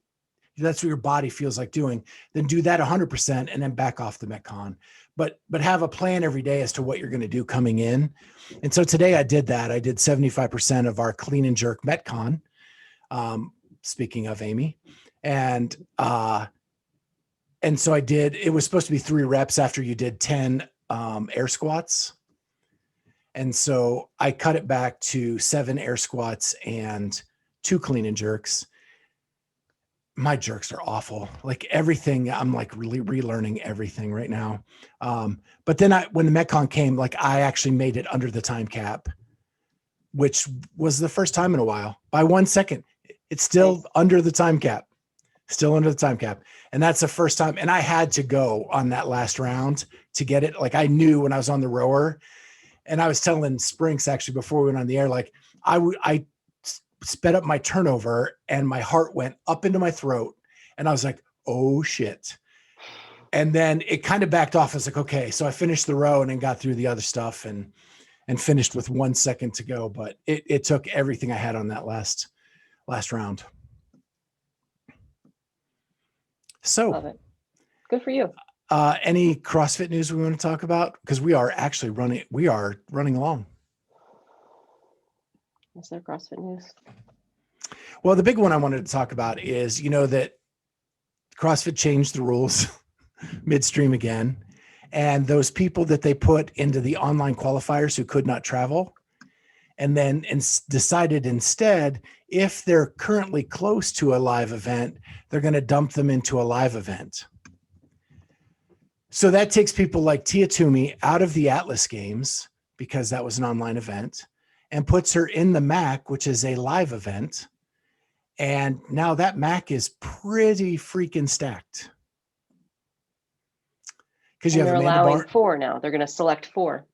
That's what your body feels like doing. Then do that 100% and then back off the Metcon. But have a plan every day as to what you're going to do coming in. And so today I did that. I did 75% of our clean and jerk Metcon. Speaking of Amy. And so I did, it was supposed to be 3 reps after you did 10 air squats. And so I cut it back to 7 air squats and 2 clean and jerks. My jerks are awful. Like everything, I'm like really relearning everything right now. But then when the Metcon came, like I actually made it under the time cap, which was the first time in a while by 1 second. It's still under the time cap, And that's the first time. And I had to go on that last round to get it. Like I knew when I was on the rower, and I was telling Sprinks actually before we went on the air, like I sped up my turnover and my heart went up into my throat. And I was like, oh shit. And then it kind of backed off. I was like, okay. So I finished the row and then got through the other stuff and finished with 1 second to go. But it took everything I had on that last round. So Love it. Good for you. Any CrossFit news we want to talk about? Because we are running along. Is there CrossFit news? Well, the big one I wanted to talk about is, that CrossFit changed the rules midstream again. And those people that they put into the online qualifiers who could not travel, and then decided instead, if they're currently close to a live event, they're going to dump them into a live event. So that takes people like Tia Toomey out of the Atlas Games, because that was an online event, and puts her in the MAC, which is a live event. And now that MAC is pretty freaking stacked. Because They're allowing 4 now. They're going to select 4,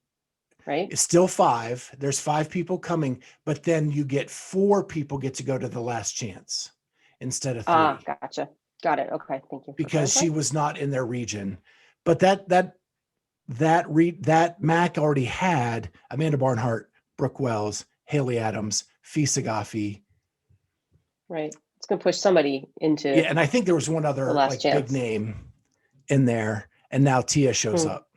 right? It's still 5. There's 5 people coming, but then you get 4 people get to go to the last chance instead of 3. Gotcha. Got it. Okay. Thank you. Because she was not in their region. But that MAC already had Amanda Barnhart, Brooke Wells, Haley Adams, Fee Sagafi. Right. It's going to push somebody into. Yeah, and I think there was one other like big name in there, and now Tia shows up.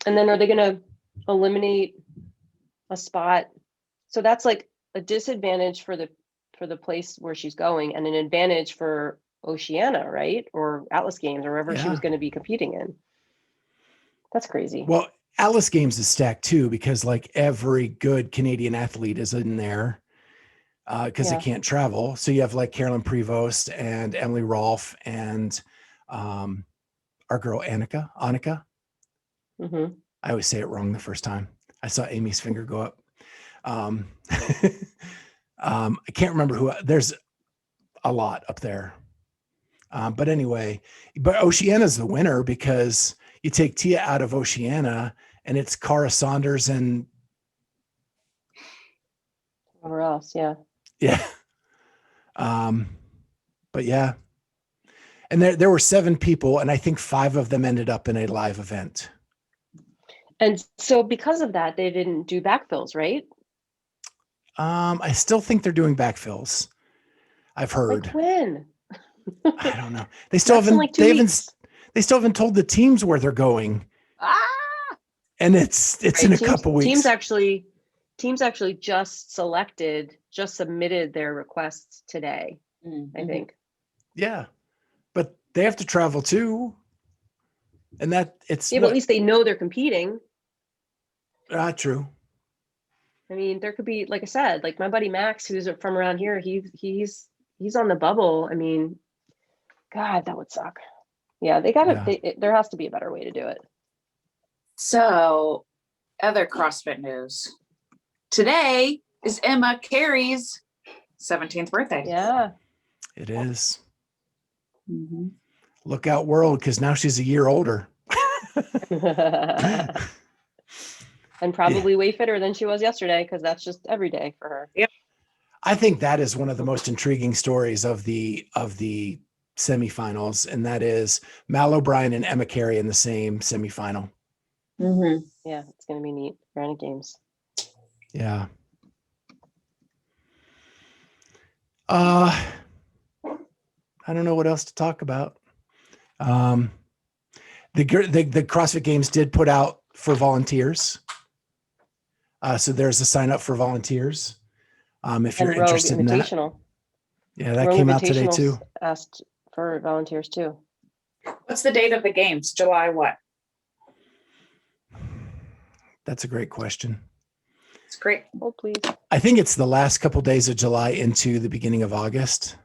And then are they going to eliminate a spot? So that's like a disadvantage for the place where she's going, and an advantage for Oceania, right? Or Atlas Games, or wherever she was going to be competing in. That's crazy. Well, Atlas Games is stacked too, because like every good Canadian athlete is in there because they can't travel. So you have like Carolyn Prevost and Emily Rolfe and our girl Annika. Mm-hmm. I always say it wrong the first time. I saw Amy's finger go up. I can't remember who. There's a lot up there. But anyway, Oceania's the winner, because you take Tia out of Oceania and it's Cara Saunders and whoever else. Yeah. Yeah. But yeah. And there were 7 people, and I think 5 of them ended up in a live event. And so because of that, they didn't do backfills, right? I still think they're doing backfills. I've heard. Like when? I don't know. They still haven't. Like they still haven't told the teams where they're going. And it's right, in a couple weeks. Teams actually just submitted their requests today. Mm-hmm. I think. Yeah, but they have to travel too. And that it's but at least they know they're competing. True. I mean, there could be, like I said, like my buddy Max, who's from around here. He's on the bubble. I mean, God, that would suck. Yeah, they gotta. Yeah. There has to be a better way to do it. So, other CrossFit news. Today is Emma Carey's 17th birthday. Yeah, it is. Mm-hmm. Look out, world, because now she's a year older. And probably way fitter than she was yesterday, because that's just every day for her. Yep. I think that is one of the most intriguing stories of the semifinals, and that is Mal O'Brien and Emma Carey in the same semifinal. Mm-hmm. Yeah, it's going to be neat. Granite Games. Yeah. I don't know what else to talk about. The CrossFit Games did put out for volunteers. So there's a sign up for volunteers. If you're interested in that. Yeah, that came out today too. Asked for volunteers too. What's the date of the games? July what? That's a great question. It's great. Oh, please. I think it's the last couple days of July into the beginning of August.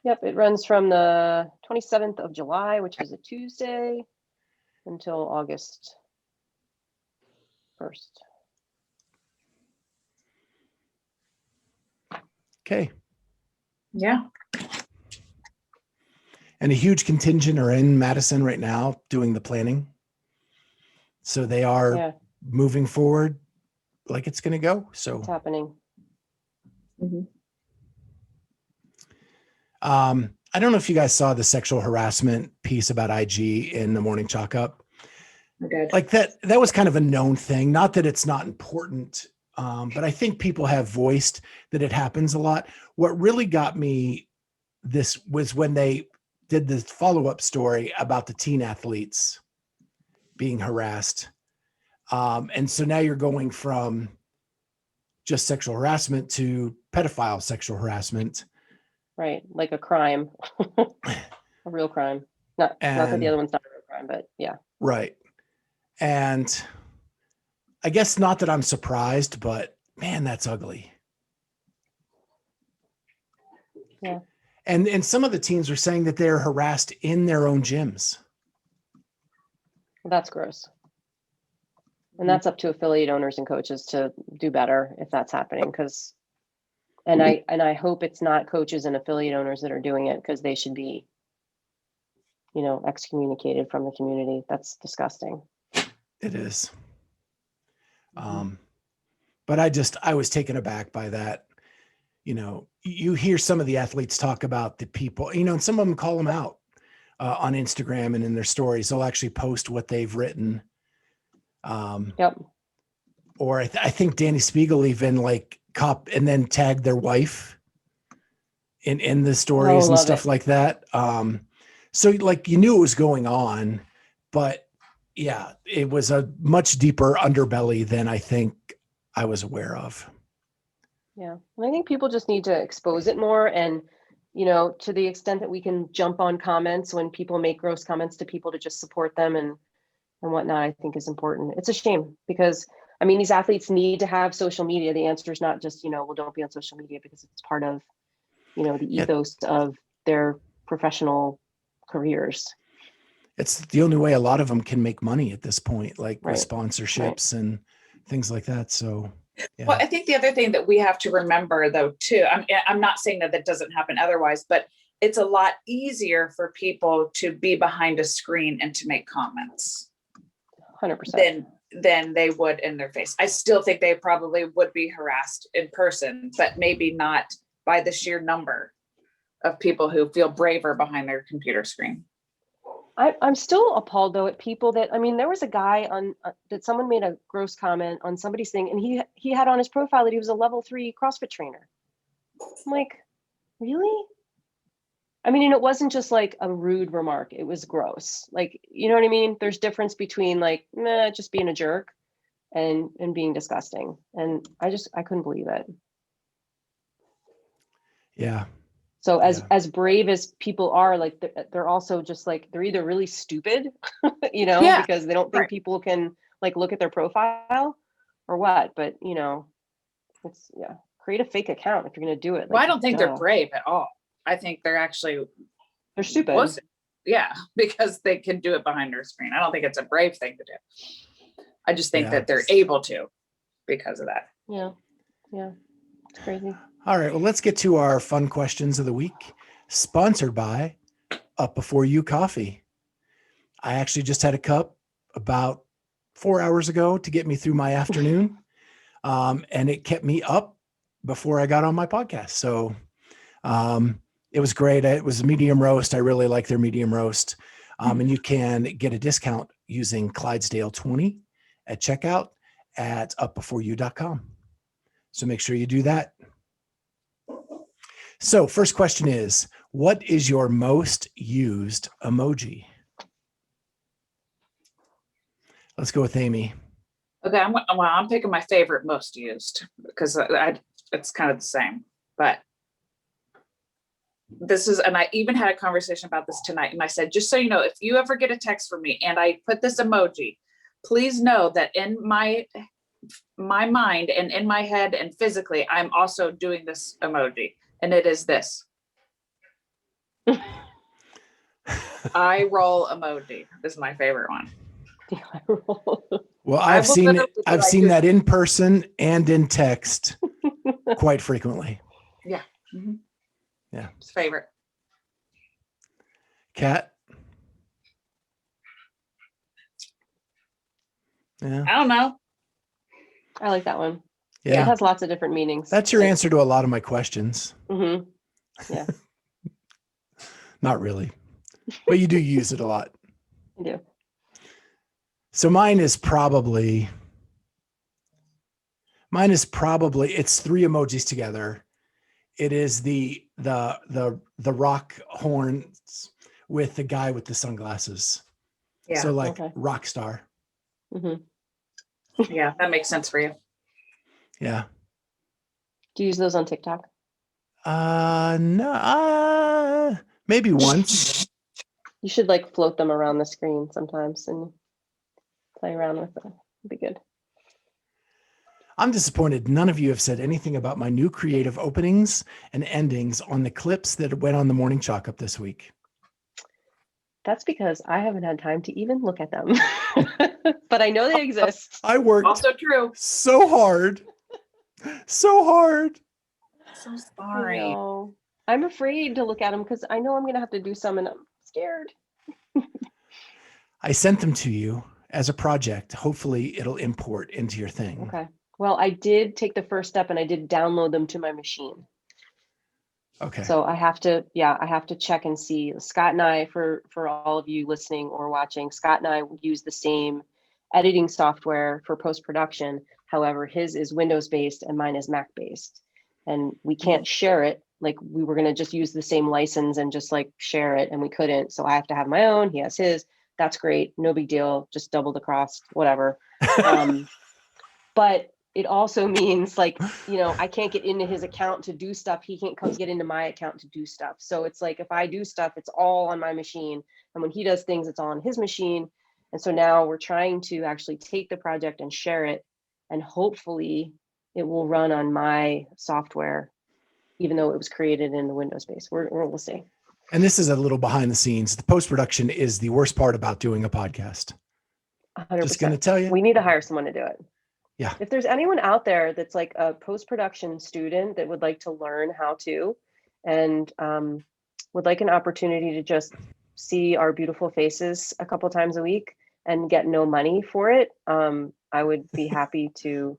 Yep, it runs from the 27th of July, which is a Tuesday, until August 1st. Okay. Yeah. And a huge contingent are in Madison right now doing the planning. So they are Yeah, moving forward like it's going to go. So it's happening. I don't know if you guys saw the sexual harassment piece about IG in the Morning Chalk Up. I did. Like that was kind of a known thing. Not that it's not important, but I think people have voiced that it happens a lot. What really got me this was when they did the follow-up story about the teen athletes being harassed. And so now you're going from just sexual harassment to pedophile sexual harassment. Right, like a crime, a real crime. Not that the And- other one's not a real crime, but yeah. Right. And I guess not that I'm surprised, but man, that's ugly. Yeah. And some of the teams are saying that they're harassed in their own gyms. That's gross. And that's up to affiliate owners and coaches to do better if that's happening. And I hope it's not coaches and affiliate owners that are doing it, because they should be, excommunicated from the community. That's disgusting. It is. But I was taken aback by that. You hear some of the athletes talk about the people, and some of them call them out on Instagram and in their stories. They'll actually post what they've written. Yep. Or I think Danny Spiegel even cop and then tagged their wife in the stories and love stuff it. like that. So you knew it was going on, but yeah, it was a much deeper underbelly than I think I was aware of. Yeah. And I think people just need to expose it more. And, to the extent that we can jump on comments when people make gross comments to people, to just support them and whatnot, I think is important. It's a shame because, these athletes need to have social media. The answer is not just, well, don't be on social media, because it's part of, the ethos of their professional careers. It's the only way a lot of them can make money at this point, with Right. sponsorships and things like that. So, yeah. Well, I think the other thing that we have to remember, though, too, I'm not saying that doesn't happen otherwise, but it's a lot easier for people to be behind a screen and to make comments 100%. than they would in their face. I still think they probably would be harassed in person, but maybe not by the sheer number of people who feel braver behind their computer screen. I'm still appalled though at people that, there was a guy on that someone made a gross comment on somebody's thing, and he had on his profile that he was a level 3 CrossFit trainer. I'm like, really? And it wasn't just a rude remark. It was gross. You know what I mean? There's difference between just being a jerk and being disgusting. And I couldn't believe it. Yeah. So as brave as people are, they're also just they're either really stupid, Yeah, because they don't think right. people can look at their profile or what. But it's create a fake account if you're going to do it. Well, I don't think they're duh. brave at all. I think they're actually They're stupid. wussy. Yeah, because they can do it behind their screen. I don't think it's a brave thing to do. I just think that they're able to because of that. Yeah. It's crazy. All right. Well, let's get to our fun questions of the week, sponsored by Up Before You Coffee. I actually just had a cup about 4 hours ago to get me through my afternoon. And it kept me up before I got on my podcast. So it was great. It was a medium roast. I really like their medium roast. And you can get a discount using Clydesdale 20 at checkout at upbeforeyou.com. So make sure you do that. So first question is, what is your most used emoji? Let's go with Amy. Okay, I'm picking my favorite most used because it's kind of the same. But and I even had a conversation about this tonight, and I said, just so you know, if you ever get a text from me and I put this emoji, please know that in my mind and in my head and physically, I'm also doing this emoji, and it is this. I roll emoji. This is my favorite one. Well, I I've will seen literally it. be I've like seen this. that in person and in text quite frequently. Yeah. Yeah. It's favorite. Kat? Yeah. I don't know. I like that one. Yeah. It has lots of different meanings. That's your answer to a lot of my questions. Mm-hmm. Yeah. Not really, but you do use it a lot. I do. So mine is probably, it's 3 emojis together. It is the rock horns with the guy with the sunglasses. Yeah. So like Okay. rock star. Mm-hmm. Yeah, that makes sense for you. Yeah. Do you use those on TikTok? No, maybe once. You should like float them around the screen sometimes and play around with them. It'd be good. I'm disappointed none of you have said anything about my new creative openings and endings on the clips that went on the morning chalk up this week. That's because I haven't had time to even look at them, but I know they exist. I worked Also true. so hard. So hard. So I sorry. know. I'm afraid to look at them because I know I'm going to have to do some and I'm scared. I sent them to you as a project. Hopefully it'll import into your thing. Okay. Well, I did take the first step and I did download them to my machine. Okay. So I have to check and see. Scott and I, for all of you listening or watching, Scott and I use the same editing software for post-production. However, his is Windows-based and mine is Mac-based. And we can't share it. Like we were going to just use the same license and just like share it, and we couldn't. So I have to have my own. He has his. That's great. No big deal. Just double the cost, whatever. But it also means like, I can't get into his account to do stuff. He can't get into my account to do stuff. So it's like, if I do stuff, it's all on my machine. And when he does things, it's all on his machine. And so now we're trying to actually take the project and share it. And hopefully it will run on my software, even though it was created in the Windows base. We'll see. And this is a little behind the scenes. The post-production is the worst part about doing a podcast. 100%. Just going to tell you. We need to hire someone to do it. Yeah. If there's anyone out there that's like a post-production student that would like to learn how to, and would like an opportunity to just see our beautiful faces a couple times a week and get no money for it, I would be happy to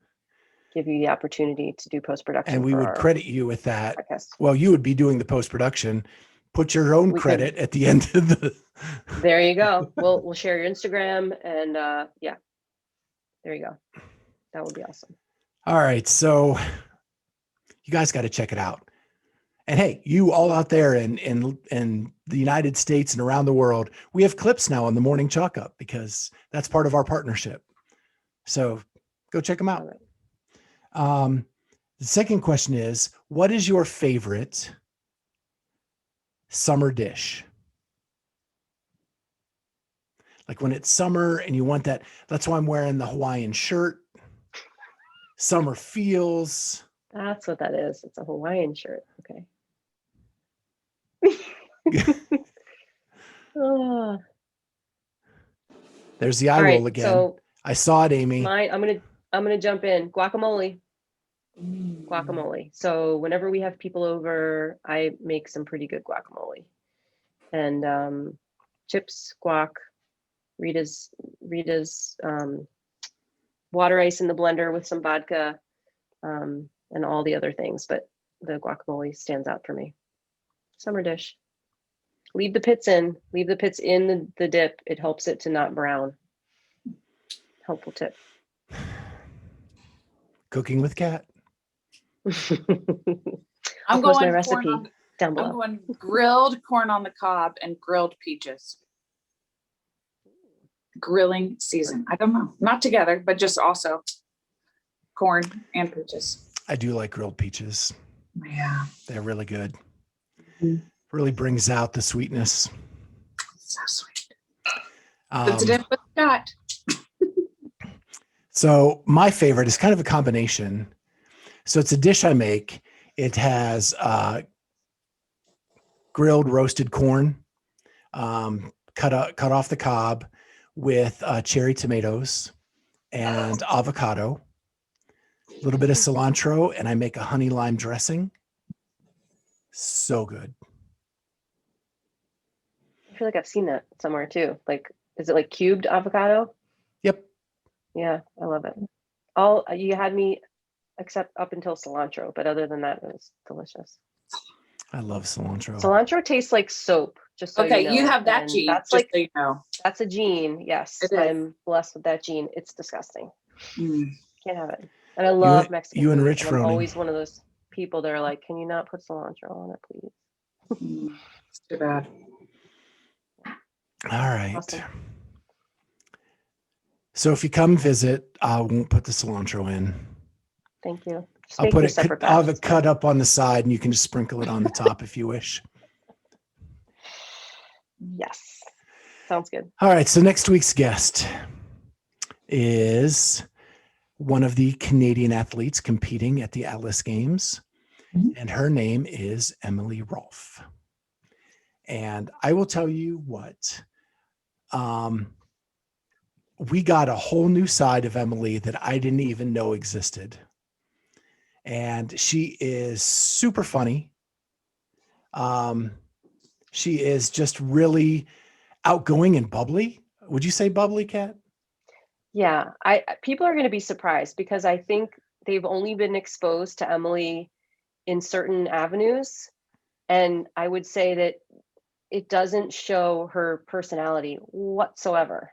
give you the opportunity to do post-production. And we would credit you with that. Podcast. Well, you would be doing the post-production. Put your own credit at the end of the. There you go. We'll share your Instagram and yeah, there you go. That would be awesome. All right. So you guys got to check it out. And hey, you all out there in the United States and around the world, we have clips now on the Morning Chalk Up because that's part of our partnership. So go check them out. The second question is, what is your favorite summer dish? Like when it's summer and you want that, that's why I'm wearing the Hawaiian shirt. Summer feels. That's what that is. It's a Hawaiian shirt. Okay. There's the eye roll again. So I saw it, Amy. I'm gonna jump in. Guacamole. So whenever we have people over, I make some pretty good guacamole. And chips, guac, Rita's water ice in the blender with some vodka, and all the other things. But the guacamole stands out for me. Summer dish. Leave the pits in. Leave the pits in the dip. It helps it to not brown. Helpful tip. Cooking with Kat. I'm post my going recipe down below. I'm going grilled corn on the cob and grilled peaches. Grilling season. I don't know. Not together, but just also corn and peaches. I do like grilled peaches. Yeah. They're really good. Mm-hmm. Really brings out the sweetness. So sweet. That's a Um, different Scott. so my favorite is kind of a combination. So it's a dish I make. It has grilled roasted corn, cut off the cob with cherry tomatoes and avocado, a little bit of cilantro, and I make a honey lime dressing. So good. I feel like I've seen that somewhere too. Like, is it like cubed avocado? Yep. Yeah, I love it. You had me except up until cilantro, but other than that, it was delicious. I love cilantro. Cilantro tastes like soap. Just so Okay, you know. you have that And gene. That's Just like so you know. that's a gene. Yes, It is. I'm blessed with that gene. It's disgusting. Mm. Can't have it. And I love Mexican you and food, Rich and I'm Froning. always one of those people that are like, "Can you not put cilantro on it, please?" It's too bad. All right. Awesome. So if you come visit, I won't put the cilantro in. Thank you. Just I'll make put me it, separate I'll have it batches. cut up on the side and you can just sprinkle it on the top if you wish. Yes, sounds good. All right. So next week's guest is one of the Canadian athletes competing at the Atlas Games. And her name is Emily Rolfe. And I will tell you what, we got a whole new side of Emily that I didn't even know existed. And she is super funny. She is just really outgoing and bubbly. Would you say bubbly, Kat? Yeah, people are going to be surprised because I think they've only been exposed to Emily in certain avenues, and I would say that it doesn't show her personality whatsoever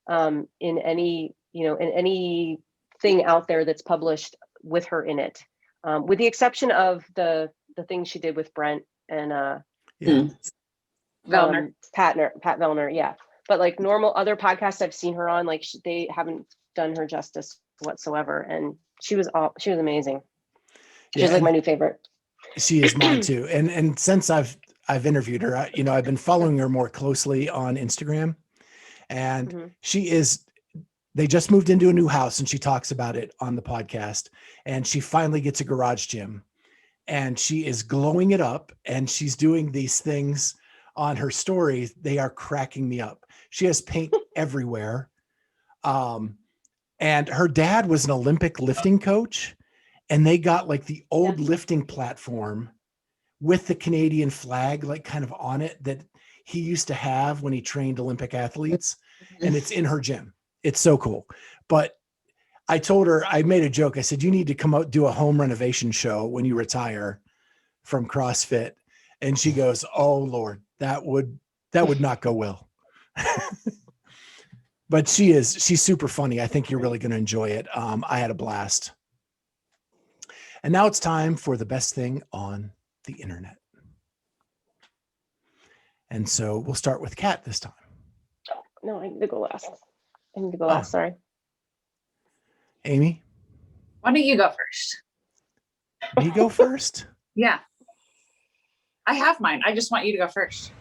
in any anything out there that's published with her in it, with the exception of the thing she did with Brent and Vellner. Pat Vellner, yeah. But like normal other podcasts I've seen her on, like they haven't done her justice whatsoever, and she was amazing. She's like my new favorite. She is mine too. And since I've interviewed her, I've been following her more closely on Instagram, and they just moved into a new house and she talks about it on the podcast, and she finally gets a garage gym and she is glowing it up and she's doing these things on her stories. They are cracking me up. She has paint everywhere. And her dad was an Olympic lifting coach, and they got like the old lifting platform with the Canadian flag, like kind of on it, that he used to have when he trained Olympic athletes. And it's in her gym. It's so cool. But I told her, I made a joke. I said, you need to come out, do a home renovation show when you retire from CrossFit. And she goes, oh Lord, that would not go well. But she's super funny. I think you're really going to enjoy it. I had a blast. And now it's time for the best thing on the internet. And so we'll start with Kat this time. No, I need to go last. Sorry. Amy? Why don't you go first? Me go first? Yeah. I have mine. I just want you to go first.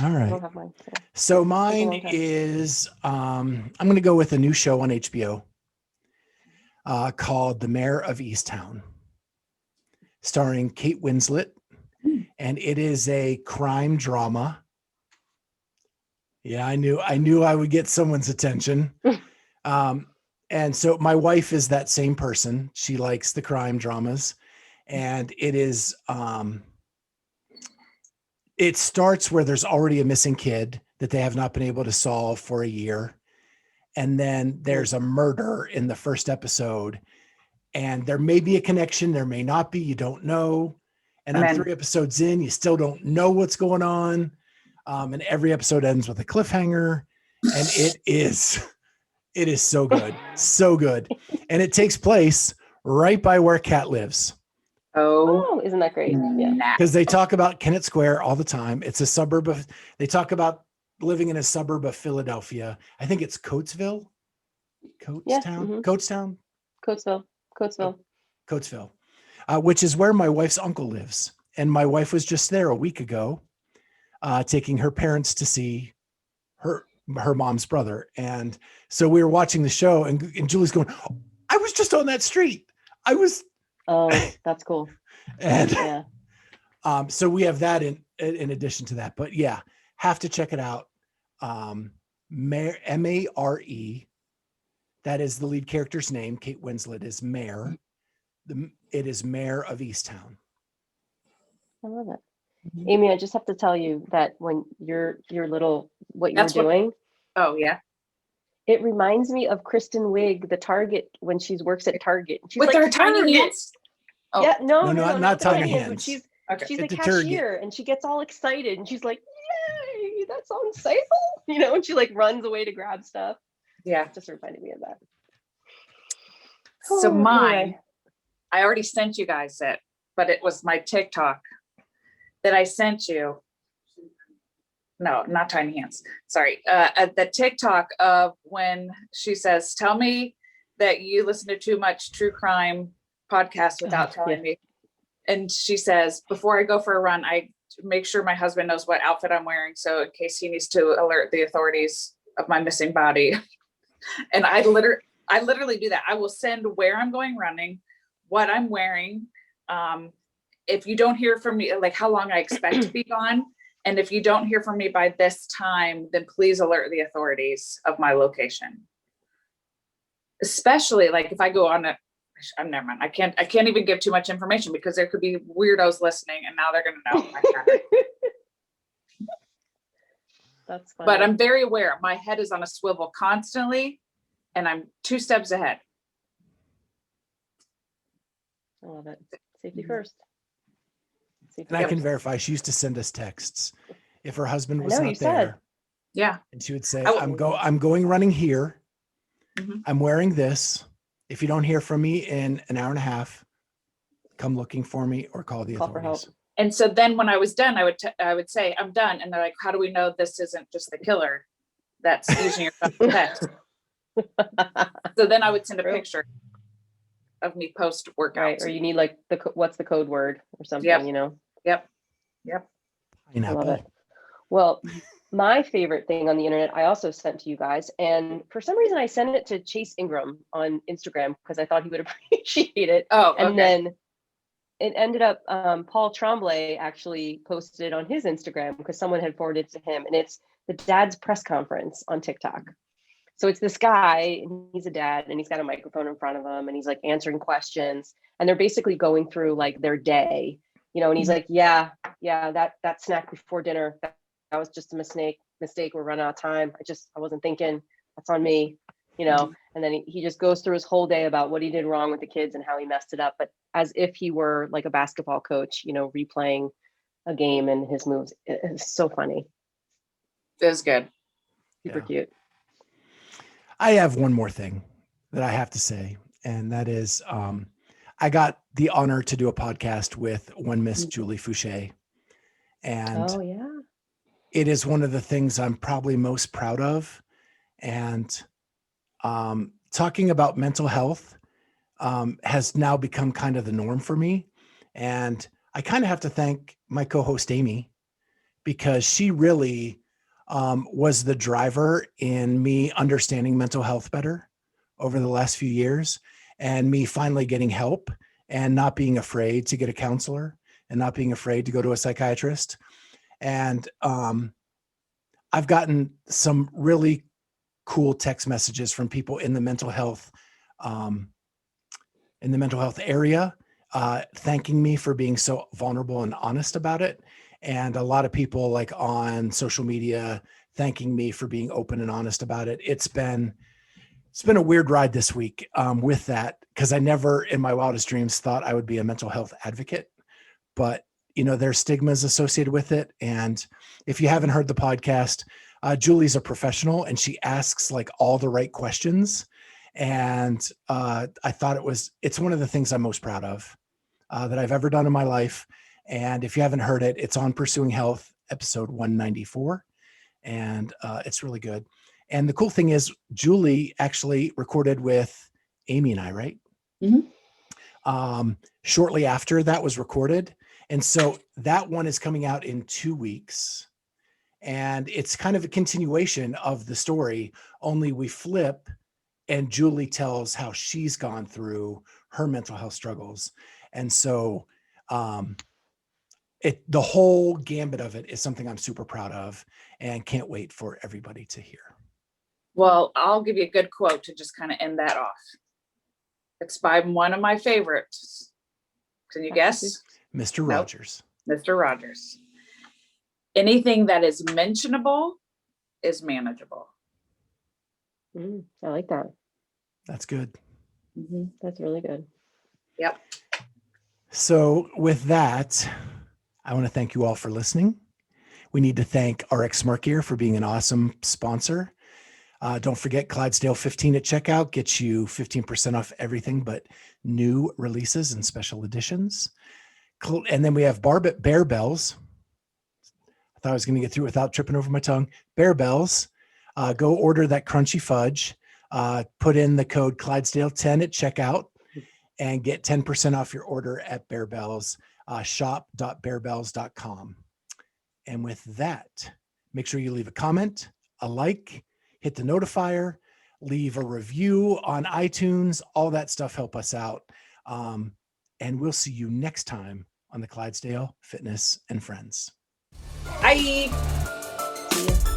All I right. don't have mine. So mine is, I'm going to go with a new show on HBO called The Mayor of Easttown, starring Kate Winslet. And it is a crime drama. Yeah, I knew I would get someone's attention. And so my wife is that same person. She likes the crime dramas. And it is, it starts where there's already a missing kid that they have not been able to solve for a year. And then there's a murder in the first episode. And there may be a connection, there may not be, you don't know. And I'm 3 episodes in, you still don't know what's going on. And every episode ends with a cliffhanger. And it is so good. So good. And it takes place right by where Kat lives. Oh, isn't that great? Yeah. Because they talk about Kennett Square all the time. It's a suburb of, they talk about living in a suburb of Philadelphia. I think it's Coatesville. Coatesville, which is where my wife's uncle lives. And my wife was just there a week ago. taking her parents to see her mom's brother. And so we were watching the show, and Julie's going, "Oh, I was just on that street. I was." Oh, that's cool. And Yeah. so we have that in addition to that. But yeah, have to check it out. Mare, M-A-R-E. That is the lead character's name. Kate Winslet is Mare. It is Mare of Easttown. I love it. Amy, I just have to tell you that when your little, what you're That's what- doing, Oh yeah. it reminds me of Kristen Wiig, the Target, when she works at Target. She's With like, her tiny "Target." hands. Oh. Yeah, no, not the tiny but hands. she's Okay. she's At a the Target. cashier, and she gets all excited, and she's like, "Yay, that's on sale!" And she like runs away to grab stuff. Yeah. Just reminded me of that. So Oh, mine, anyway. I already sent you guys it, but it was my TikTok that I sent you. No, not tiny hands. Sorry. The TikTok of when she says, "Tell me that you listen to too much true crime podcast without telling me." And she says, "Before I go for a run, I make sure my husband knows what outfit I'm wearing. So in case he needs to alert the authorities of my missing body." And I literally do that. I will send where I'm going running, what I'm wearing. If you don't hear from me, like how long I expect to be gone. And if you don't hear from me by this time, then please alert the authorities of my location. Especially like if I go on I'm never mind. I can't even give too much information because there could be weirdos listening and now they're going to know. That's funny. But I'm very aware. My head is on a swivel constantly and I'm 2 steps ahead. I love it. Safety first. Safety And I can first. verify she used to send us texts if her husband was know, you not said. there. Yeah. And she would say, I I'm going running here. Mhm. I'm wearing this. If you don't hear from me in an hour and a half, come looking for me or call the Call for help. authorities. And so then when I was done, I would say, "I'm done." And they're like, "How do we know this isn't just the killer that's using your phone to text?" So then I would send a True. picture of me post workout. Right. Or you need like what's the code word or something, Yep. Yep. I Pineapple. love it. Well, my favorite thing on the internet, I also sent to you guys. And for some reason, I sent it to Chase Ingram on Instagram because I thought he would appreciate it. Oh, And okay. then it ended up, Paul Tremblay actually posted it on his Instagram because someone had forwarded it to him. And it's the dad's press conference on TikTok. So it's this guy, and he's a dad, and he's got a microphone in front of him, and he's like answering questions. And they're basically going through like their day, and he's like, yeah, that snack before dinner, that was just a mistake. We're running out of time. I wasn't thinking. That's on me, And then he just goes through his whole day about what he did wrong with the kids and how he messed it up, but as if he were like a basketball coach, replaying a game and his moves. It's so funny. It was good. Super cute. I have one more thing that I have to say, and that is I got the honor to do a podcast with one Miss Julie Fouché. And Oh, yeah. it is one of the things I'm probably most proud of. And talking about mental health has now become kind of the norm for me. And I kind of have to thank my co-host Amy, because she really was the driver in me understanding mental health better over the last few years, and me finally getting help and not being afraid to get a counselor and not being afraid to go to a psychiatrist. And I've gotten some really cool text messages from people in the mental health area, thanking me for being so vulnerable and honest about it. And a lot of people like on social media thanking me for being open and honest about it. It's been a weird ride this week with that, because I never in my wildest dreams thought I would be a mental health advocate, but there's stigmas associated with it. And if you haven't heard the podcast, Julie's a professional and she asks like all the right questions. And I thought it's one of the things I'm most proud of that I've ever done in my life. And if you haven't heard it, it's on Pursuing Health, episode 194. And it's really good. And the cool thing is Julie actually recorded with Amy and I, right? Mm-hmm. Shortly after that was recorded. And so that one is coming out in 2 weeks. And it's kind of a continuation of the story, only we flip and Julie tells how she's gone through her mental health struggles. And so the whole gambit of it is something I'm super proud of and can't wait for everybody to hear. Well, I'll give you a good quote to just kind of end that off. It's by one of my favorites. Can you guess? Mr. Nope. Rogers. Mr. Rogers. Anything that is mentionable is manageable. I like that. That's good. That's really good. Yep. So with that, I want to thank you all for listening. We need to thank RX Smart Gear for being an awesome sponsor. Don't forget Clydesdale 15 at checkout gets you 15% off everything but new releases and special editions. And then we have Bear Bells. I thought I was going to get through without tripping over my tongue. Bear Bells. Go order that crunchy fudge. Put in the code Clydesdale10 at checkout and get 10% off your order at Bear Bells. Shop.bearbells.com. And with that, make sure you leave a comment, a like, hit the notifier, leave a review on iTunes. All that stuff help us out. And we'll see you next time on the Clydesdale Fitness and Friends. Bye. See ya.